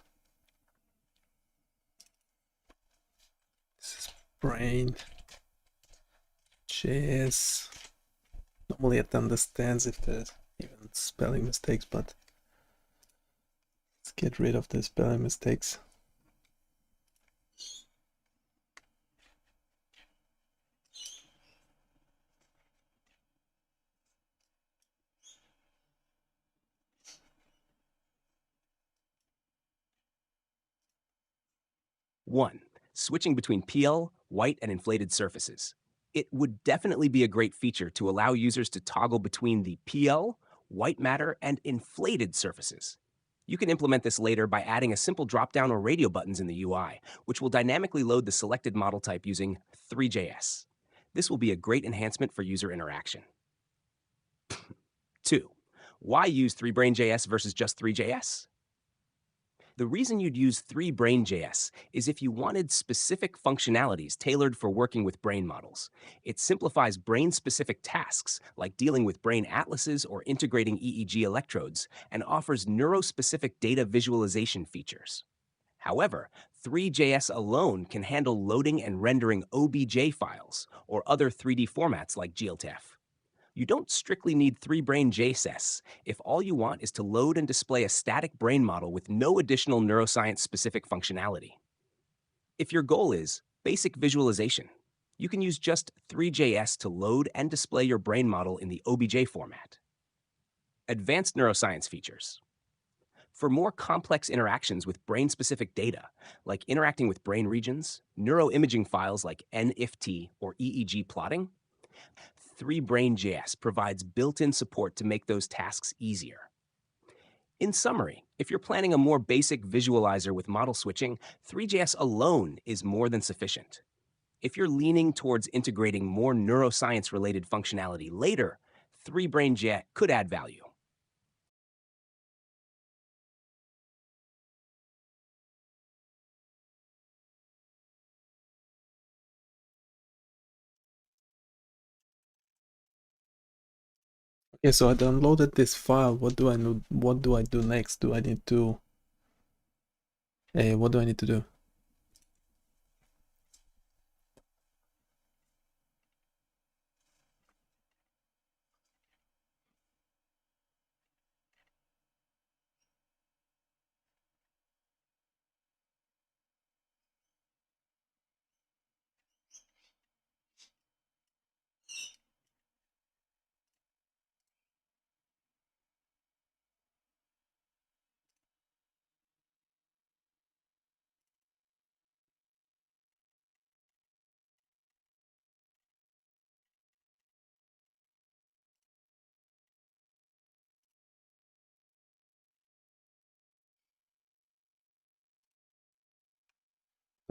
This is Brain.js. Normally it understands if there's even spelling mistakes, but let's get rid of the spelling mistakes. One, switching between PL, white, and inflated surfaces. It would definitely be a great feature to allow users to toggle between the PL, white matter, and inflated surfaces. You can implement this later by adding a simple drop-down or radio buttons in the UI, which will dynamically load the selected model type using Three.js. This will be a great enhancement for user interaction. 2. Why use ThreeBrain.js versus just Three.js? The reason you'd use ThreeBrain.js is if you wanted specific functionalities tailored for working with brain models. It simplifies brain-specific tasks like dealing with brain atlases or integrating EEG electrodes and offers neurospecific data visualization features. However, Three.js alone can handle loading and rendering OBJ files or other 3D formats like GLTF. You don't strictly need ThreeBrain.js if all you want is to load and display a static brain model with no additional neuroscience-specific functionality. If your goal is basic visualization, you can use just Three.js to load and display your brain model in the OBJ format. Advanced neuroscience features. For more complex interactions with brain-specific data, like interacting with brain regions, neuroimaging files like NIFT or EEG plotting, ThreeBrain.js provides built-in support to make those tasks easier. In summary, if you're planning a more basic visualizer with model switching, Three.js alone is more than sufficient. If you're leaning towards integrating more neuroscience-related functionality later, ThreeBrain.js could add value. Okay, so I downloaded this file. What do I do next? Do I need to what do I need to do?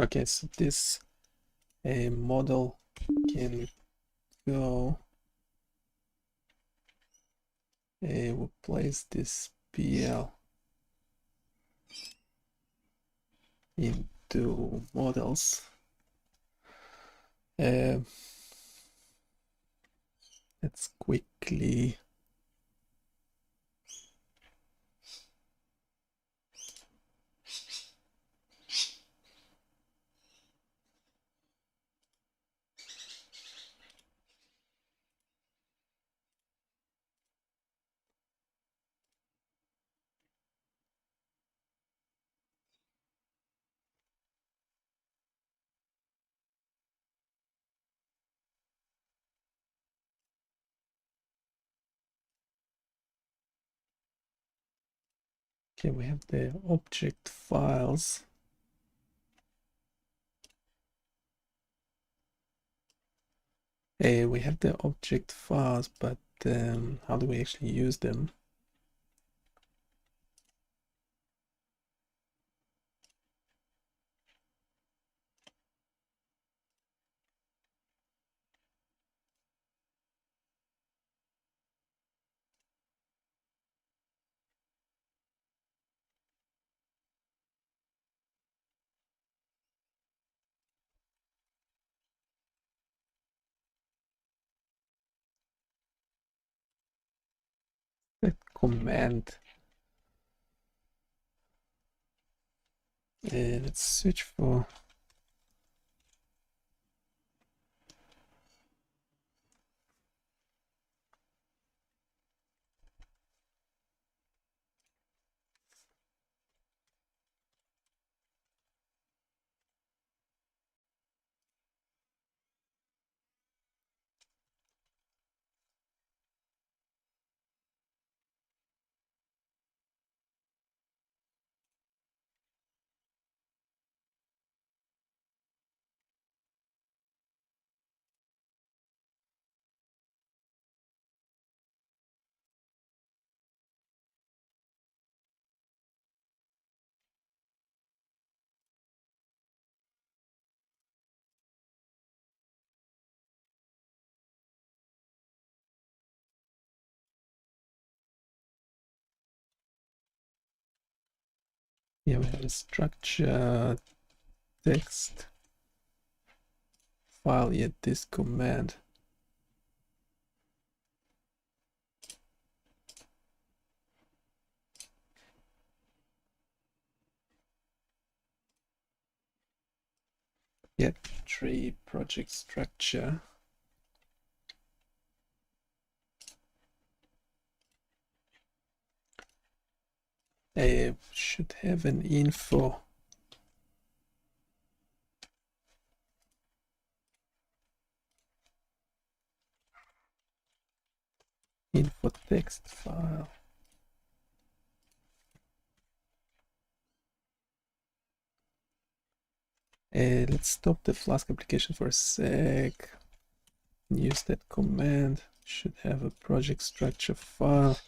Okay, so this model can go. We'll place this PL into models. Let's quickly okay, we have the object files. We have the object files, but how do we actually use them? That command. Let's search for Yeah, we have a structure text file, yet this command. Get tree project structure. I should have an info. Info text file. Let's stop the Flask application for a sec. Use that command. Should have a project structure file.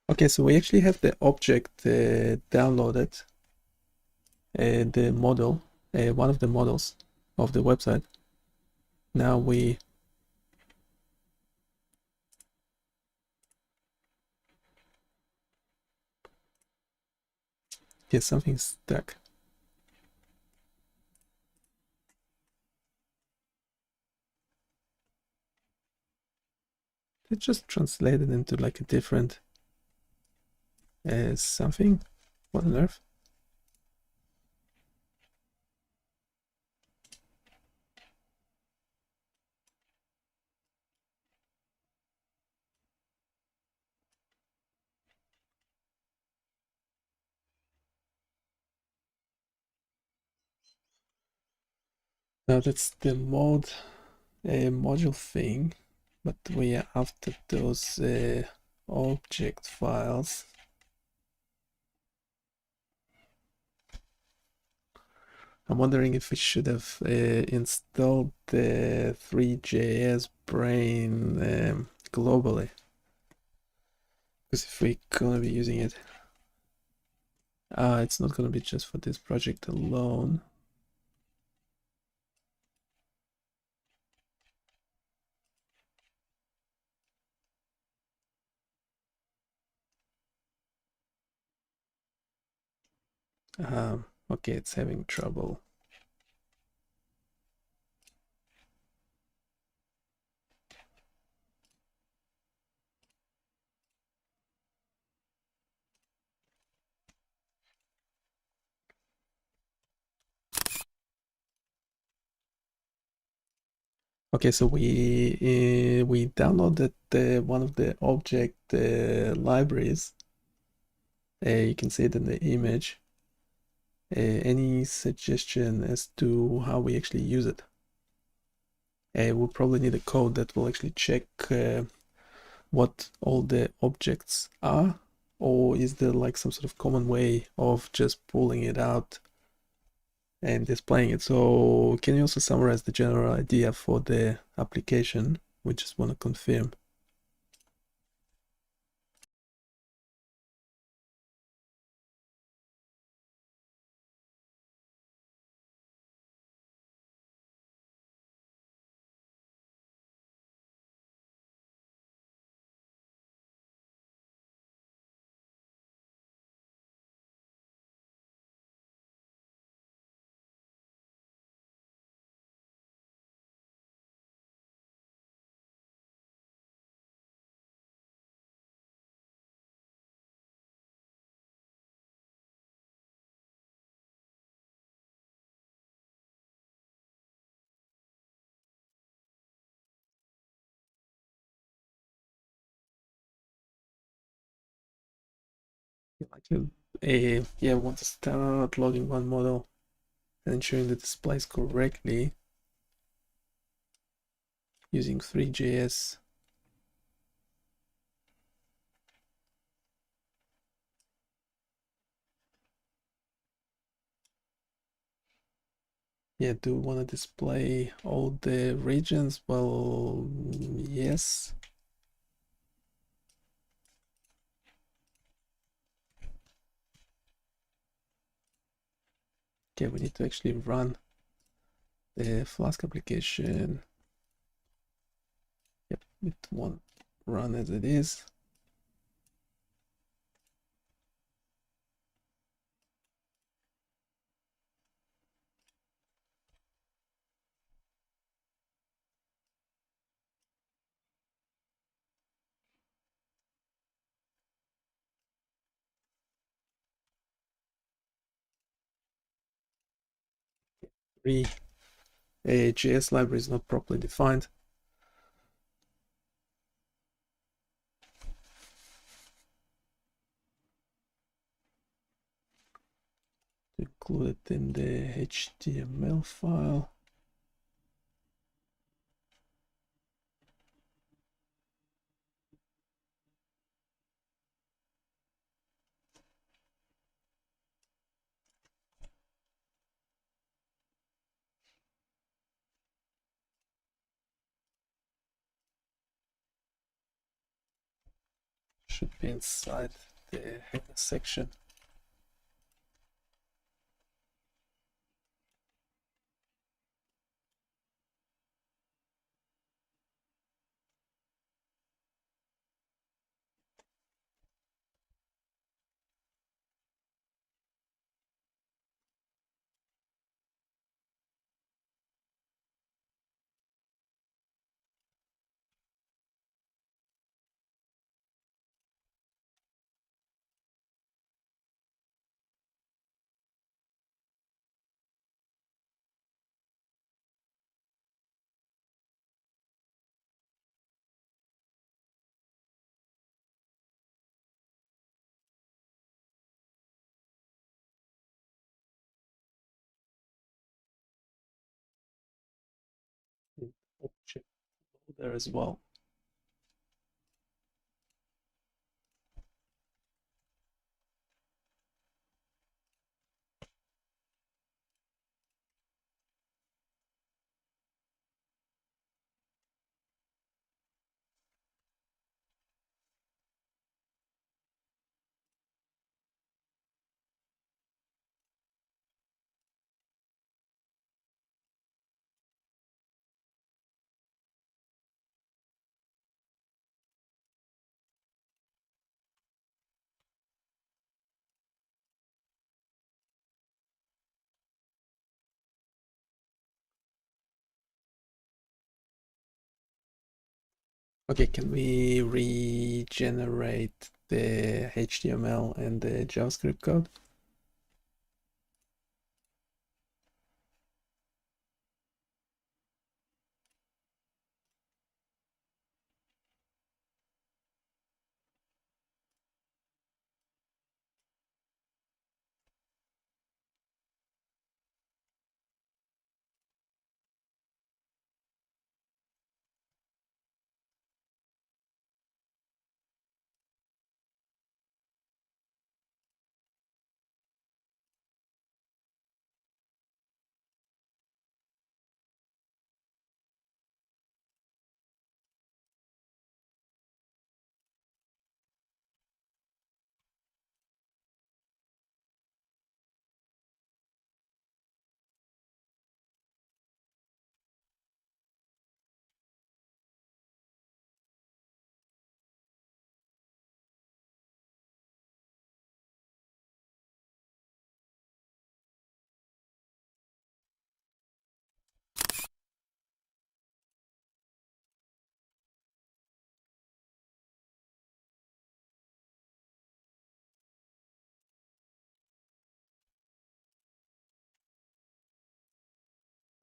Okay, so we actually have the object downloaded, the model, one of the models of the website. Now we get something stuck. It just translated into like a different something. What on earth? Now that's the mode module thing, but we are after those object files. I'm wondering if we should have installed the 3JS brain globally, because if we're gonna be using it, it's not gonna be just for this project alone. Okay, it's having trouble. Okay, so we downloaded one of the object libraries. You can see it in the image. Any suggestion as to how we actually use it? We'll probably need a code that will actually check what all the objects are, or is there like some sort of common way of just pulling it out and displaying it? So can you also summarize the general idea for the application? We just want to confirm. Like yeah, want to start loading one model and ensuring the displays correctly using 3JS. Yeah, do we want to display all the regions? Well, yes. Okay, we need to actually run the Flask application. Yep, with one run as it is. Three AHS library is not properly defined. Include it in the HTML file. Should be inside the header section. Object there as well. Okay, can we regenerate the HTML and the JavaScript code?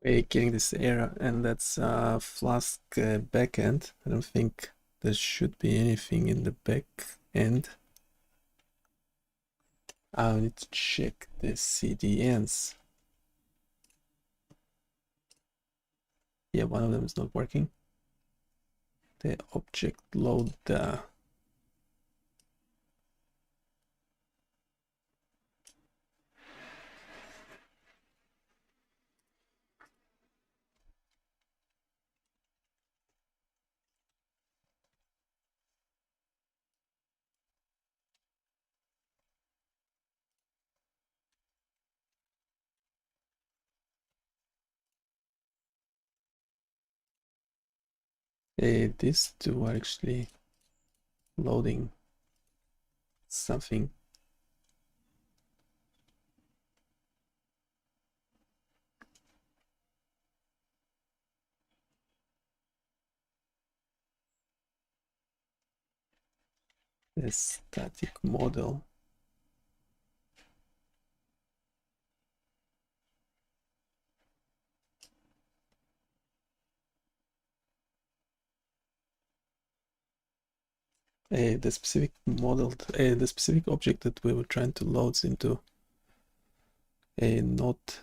We're getting this error, and that's Flask backend. I don't think there should be anything in the back end. I need to check the CDNs. Yeah, one of them is not working. The object load These two are actually loading something. The static model. The specific model, the specific object that we were trying to load seemed to not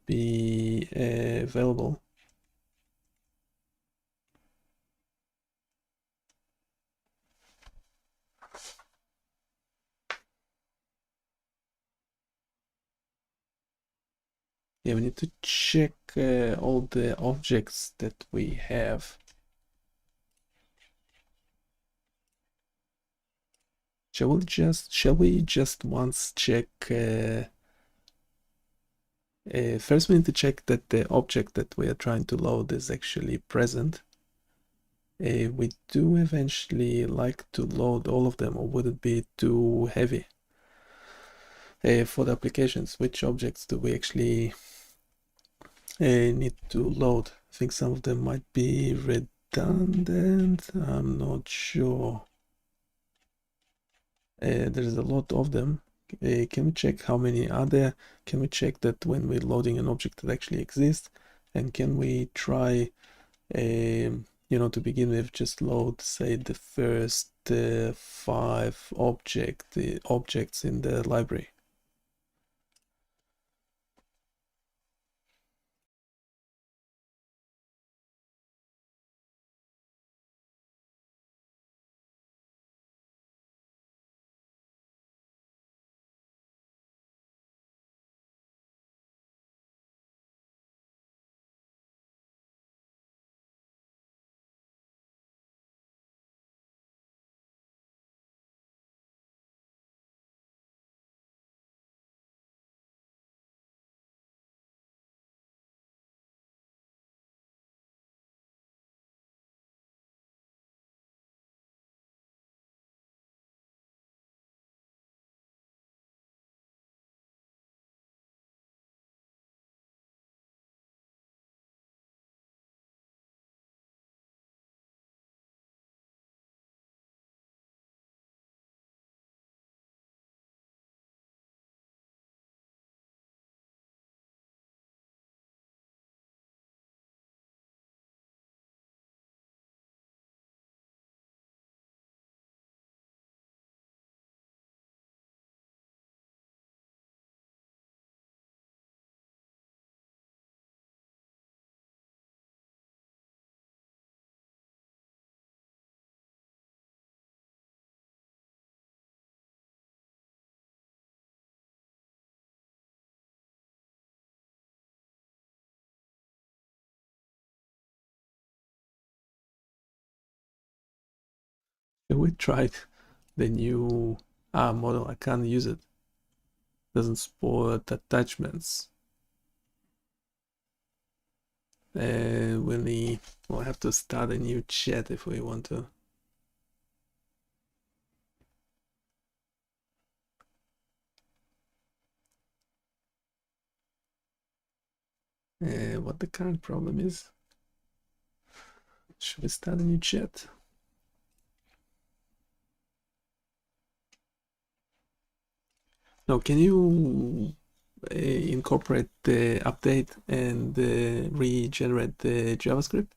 be available. Yeah, we need to check all the objects that we have. Shall we just once check? First, we need to check that the object that we are trying to load is actually present. We do eventually like to load all of them, or would it be too heavy? For the applications, which objects do we actually need to load? I think some of them might be redundant. I'm not sure. There's a lot of them. Can we check how many are there? Can we check that when we're loading an object that actually exists? And can we try, to begin with, just load, say, the first 5 objects in the library? We tried the new model. I can't use it. Doesn't support attachments. We'll have to start a new chat if we want to. What the current problem is? Should we start a new chat? No, can you incorporate the update and regenerate the JavaScript?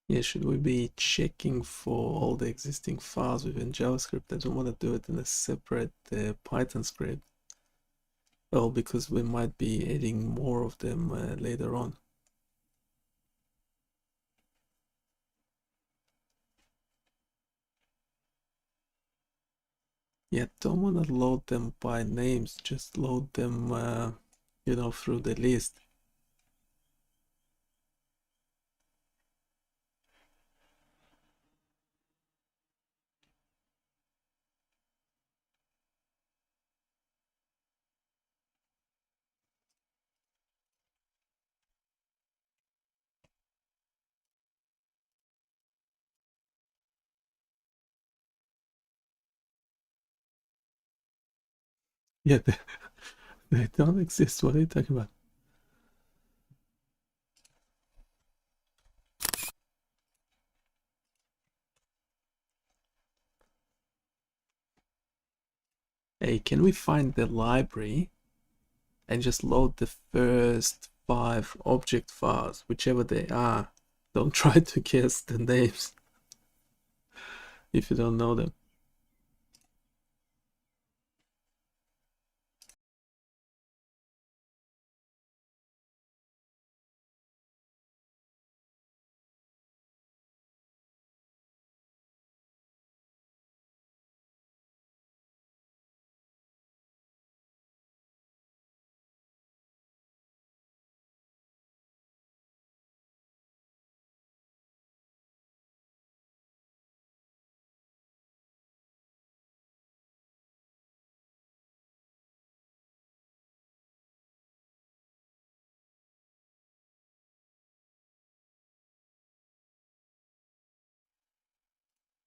Yeah, should we be checking for all the existing files within JavaScript? I don't want to do it in a separate Python script. Well, because we might be adding more of them later on. Yeah, don't want to load them by names, just load them, you know, through the list. Yeah, they don't exist. What are you talking about? Hey, can we find the library and just load the first 5 object files, whichever they are? Don't try to guess the names if you don't know them.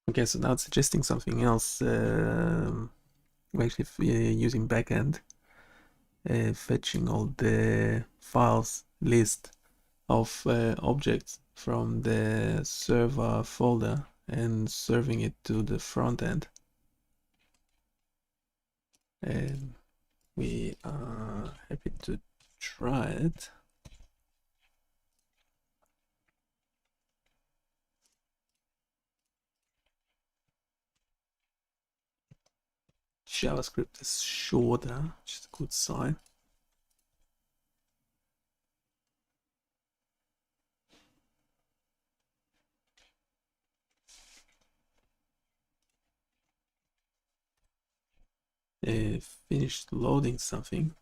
Okay, so now it's suggesting something else. We're actually using backend, fetching all the files list of objects from the server folder and serving it to the front end. And we are happy to try it. JavaScript is shorter, which is a good sign. Finished loading something.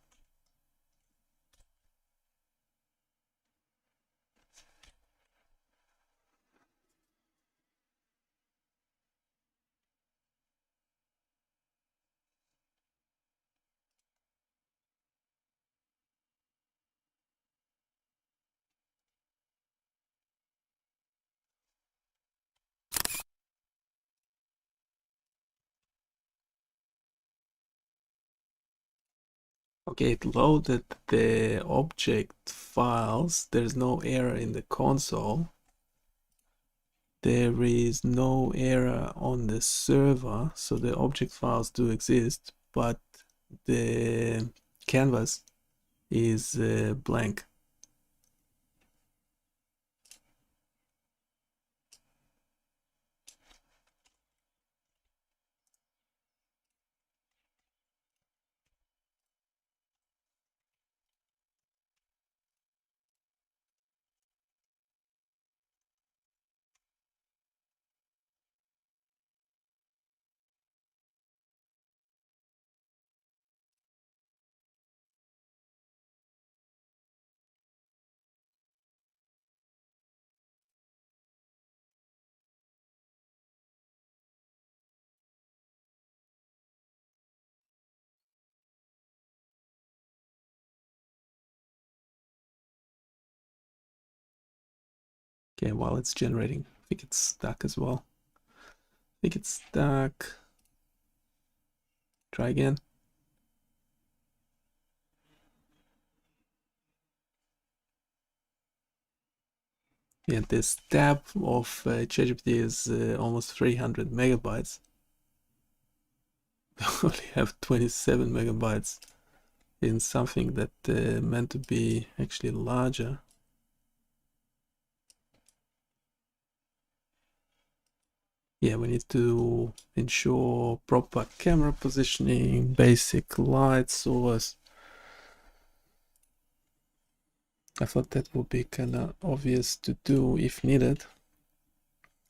Okay, it loaded the object files. There's no error in the console. There is no error on the server, so the object files do exist, but the canvas is blank. Okay, while it's generating, I think it's stuck as well. I think it's stuck. Try again. Yeah, this tab of ChatGPT is almost 300 megabytes. We only have 27 megabytes in something that meant to be actually larger. Yeah, we need to ensure proper camera positioning, basic light source. I thought that would be kind of obvious to do if needed.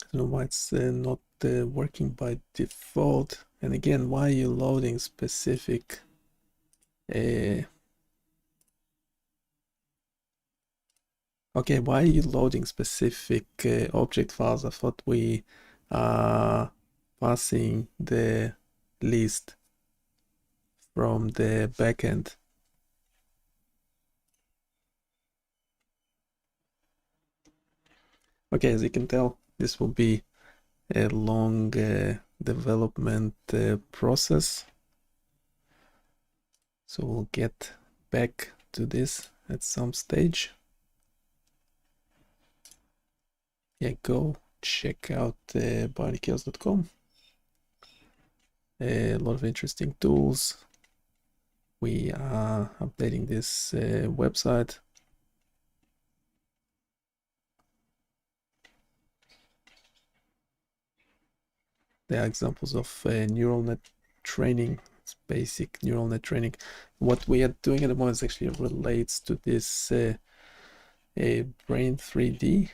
I don't know why it's not working by default. And again, why are you loading specific okay, why are you loading specific object files? I thought we are passing the list from the backend. Okay, as you can tell, this will be a long development process. So we'll get back to this at some stage. Yeah, go check out BioniChaos.com. A lot of interesting tools. We are updating this website. There are examples of neural net training. It's basic neural net training. What we are doing at the moment actually relates to this Brain 3D,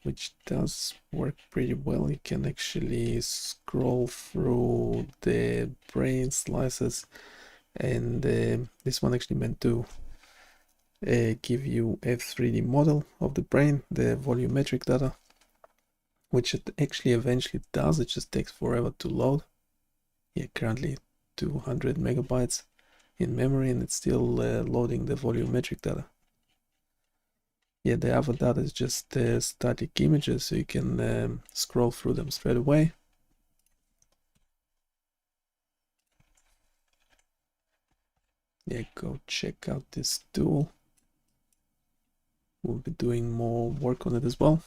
which does work pretty well. You can actually scroll through the brain slices, and this one actually meant to give you a 3D model of the brain, the volumetric data, which it actually eventually does. It just takes forever to load. Yeah, currently 200 megabytes in memory, and it's still loading the volumetric data. Yeah, the other data is just static images, so you can scroll through them straight away. Yeah, go check out this tool. We'll be doing more work on it as well.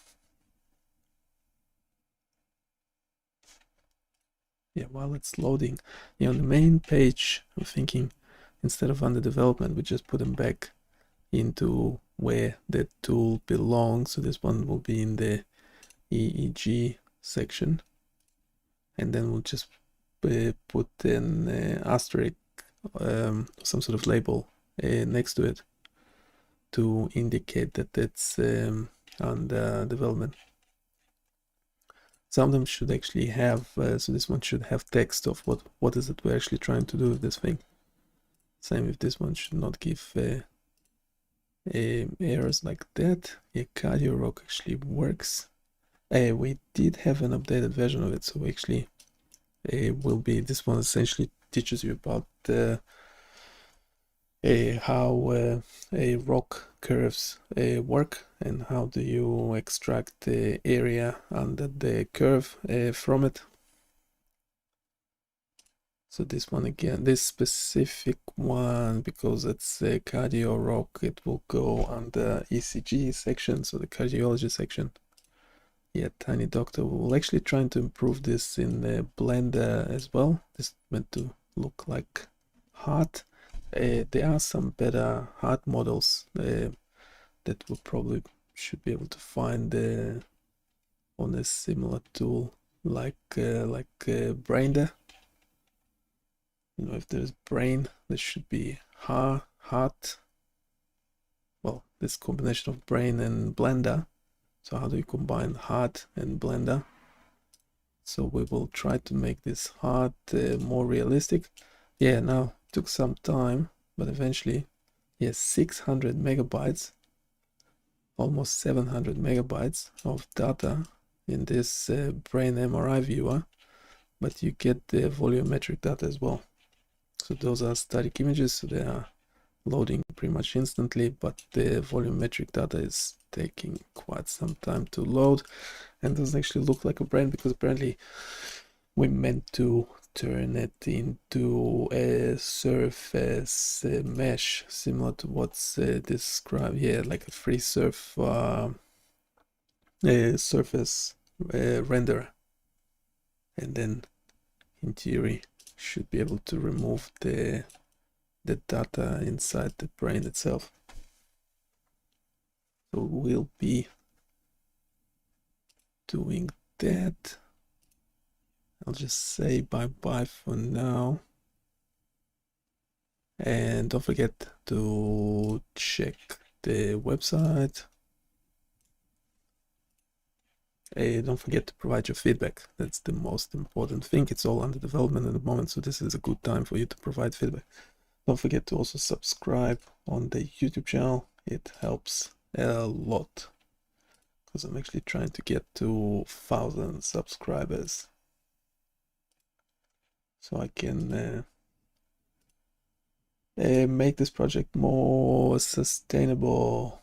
Yeah, while it's loading, on the main page, I'm thinking instead of under development, we just put them back into where the tool belongs. So this one will be in the EEG section, and then we'll just put an asterisk, some sort of label next to it to indicate that it's under development. Some of them should actually have, so this one should have text of what is it we're actually trying to do with this thing. Same with this one, should not give errors like that. Yeah, Cardio Rock actually works. We did have an updated version of it, so actually will be, this one essentially teaches you about how rock curves work, and how do you extract the area under the curve from it. So this one again, this specific one, because it's a cardio rock, it will go under ECG section, so the cardiology section. Yeah, Tiny Doctor will actually trying to improve this in the Blender as well. This is meant to look like heart. There are some better heart models that we probably should be able to find on a similar tool like Brander. If there's brain, there should be heart. Well, this combination of brain and Blender. So how do you combine heart and Blender? So we will try to make this heart more realistic. Yeah, now it took some time, but eventually, yes, 600 megabytes, almost 700 megabytes of data in this brain MRI viewer, but you get the volumetric data as well. So those are static images, so they are loading pretty much instantly, but the volumetric data is taking quite some time to load, and doesn't actually look like a brain, because apparently we meant to turn it into a surface mesh, similar to what's described here, like a free surface renderer, and then in theory should be able to remove the data inside the brain itself. So we'll be doing that. I'll just say bye-bye for now. And don't forget to check the website. Don't forget to provide your feedback. That's the most important thing. It's all under development at the moment, so this is a good time for you to provide feedback. Don't forget to also subscribe on the YouTube channel. It helps a lot because I'm actually trying to get to 1,000 subscribers so I can make this project more sustainable.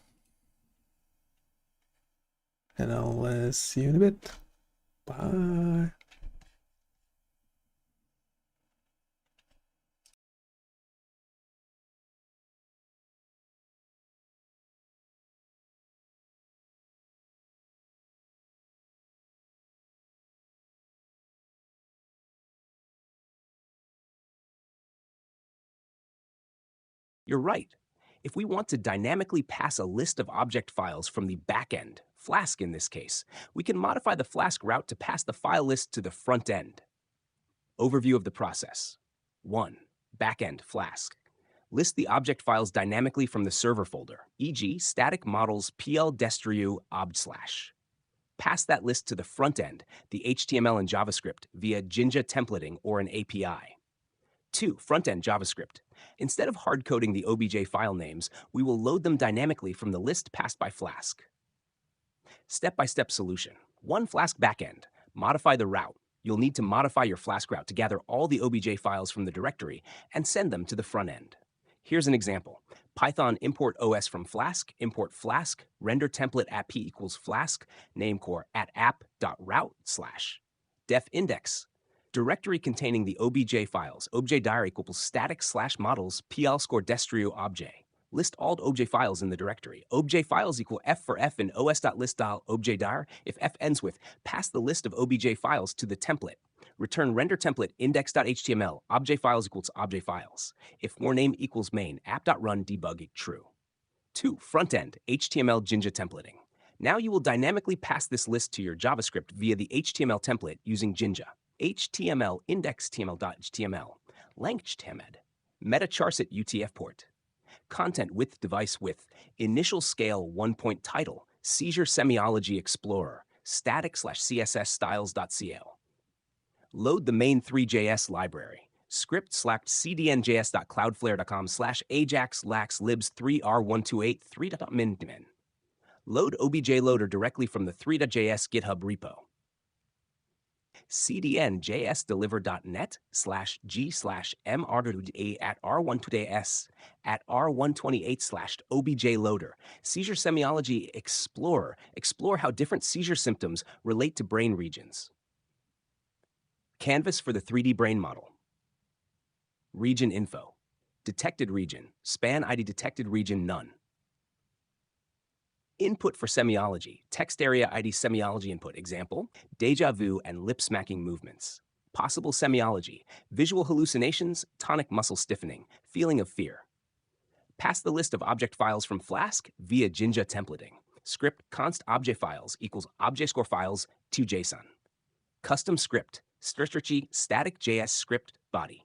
And I'll see you in a bit. Bye. You're right. If we want to dynamically pass a list of object files from the backend, Flask in this case, we can modify the Flask route to pass the file list to the front end. Overview of the process. 1. Backend Flask. List the object files dynamically from the server folder, e.g. static models pl-destru obd/. Pass that list to the front end, the HTML and JavaScript, via Jinja templating or an API. 2. Front-end JavaScript. Instead of hard-coding the OBJ file names, we will load them dynamically from the list passed by Flask. Step-by-step solution. 1. Flask backend. Modify the route. You'll need to modify your Flask route to gather all the OBJ files from the directory and send them to the front end. Here's an example. Python import OS from Flask, import Flask, render template at p equals Flask, namecore at app.route/, def index, directory containing the OBJ files, obj_dir equals static/models pl_destru obj. List all OBJ files in the directory. OBJ files equal f for f in os.list.obj_dir. If f ends with, pass the list of OBJ files to the template. Return render template index.html, obj files equals obj files. If more name equals main, app.run debug true. 2. Front-end HTML Jinja templating. Now you will dynamically pass this list to your JavaScript via the HTML template using Jinja. HTML index.html, length.html, meta-charset UTF port, content width device width, initial scale 1 point title, seizure semiology explorer, static/css styles.cl. Load the main3.js library. script/cdnjs.cloudflare.com/ajax lax libs3r1283.min. Load obj loader directly from the 3.js GitHub repo. cdnjsdeliver.net/g/mr2a at r12as at r128/obj loader. Seizure semiology explorer. Explore how different seizure symptoms relate to brain regions. Canvas for the 3D brain model. Region info. Detected region. Span ID detected region none. Input for semiology. Text area ID semiology input. Example, deja vu and lip smacking movements. Possible semiology. Visual hallucinations, tonic muscle stiffening, feeling of fear. Pass the list of object files from Flask via Jinja templating. Script const object files equals object_files files to JSON. Custom script. Strictly static JS script body.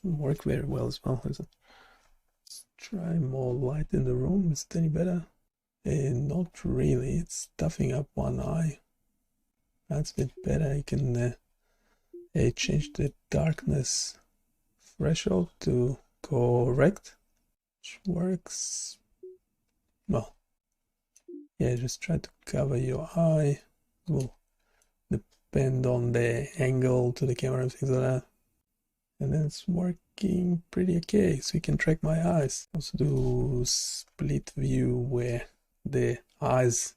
Work very well as well. Let's try more light in the room. Is it any better? Not really. It's stuffing up one eye. That's a bit better. You can change the darkness threshold to correct, which works. Well, yeah, just try to cover your eye. It will depend on the angle to the camera and things like that. And then it's working pretty okay, so you can track my eyes. Also do split view where the eyes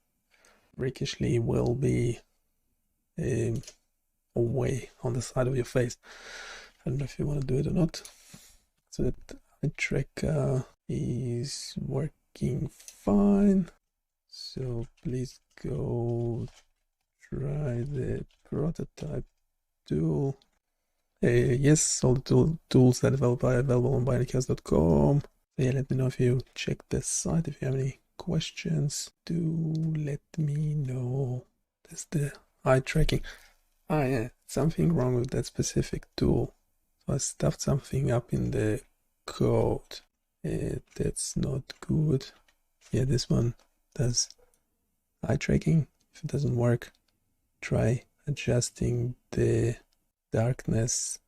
freakishly will be away on the side of your face. I don't know if you want to do it or not. So that eye tracker is working fine. So please go try the prototype tool. Yes, all the tools that are available on BioniChaos.com. So yeah, let me know if you check the site. If you have any questions, do let me know. That's the eye tracking. Ah yeah, something wrong with that specific tool. So I stuffed something up in the code. That's not good. Yeah, this one does eye tracking. If it doesn't work, try adjusting the darkness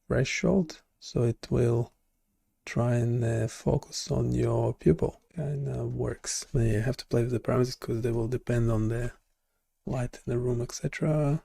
threshold so it will try and focus on your pupil. Kind of works. Then you have to play with the parameters because they will depend on the light in the room, etc.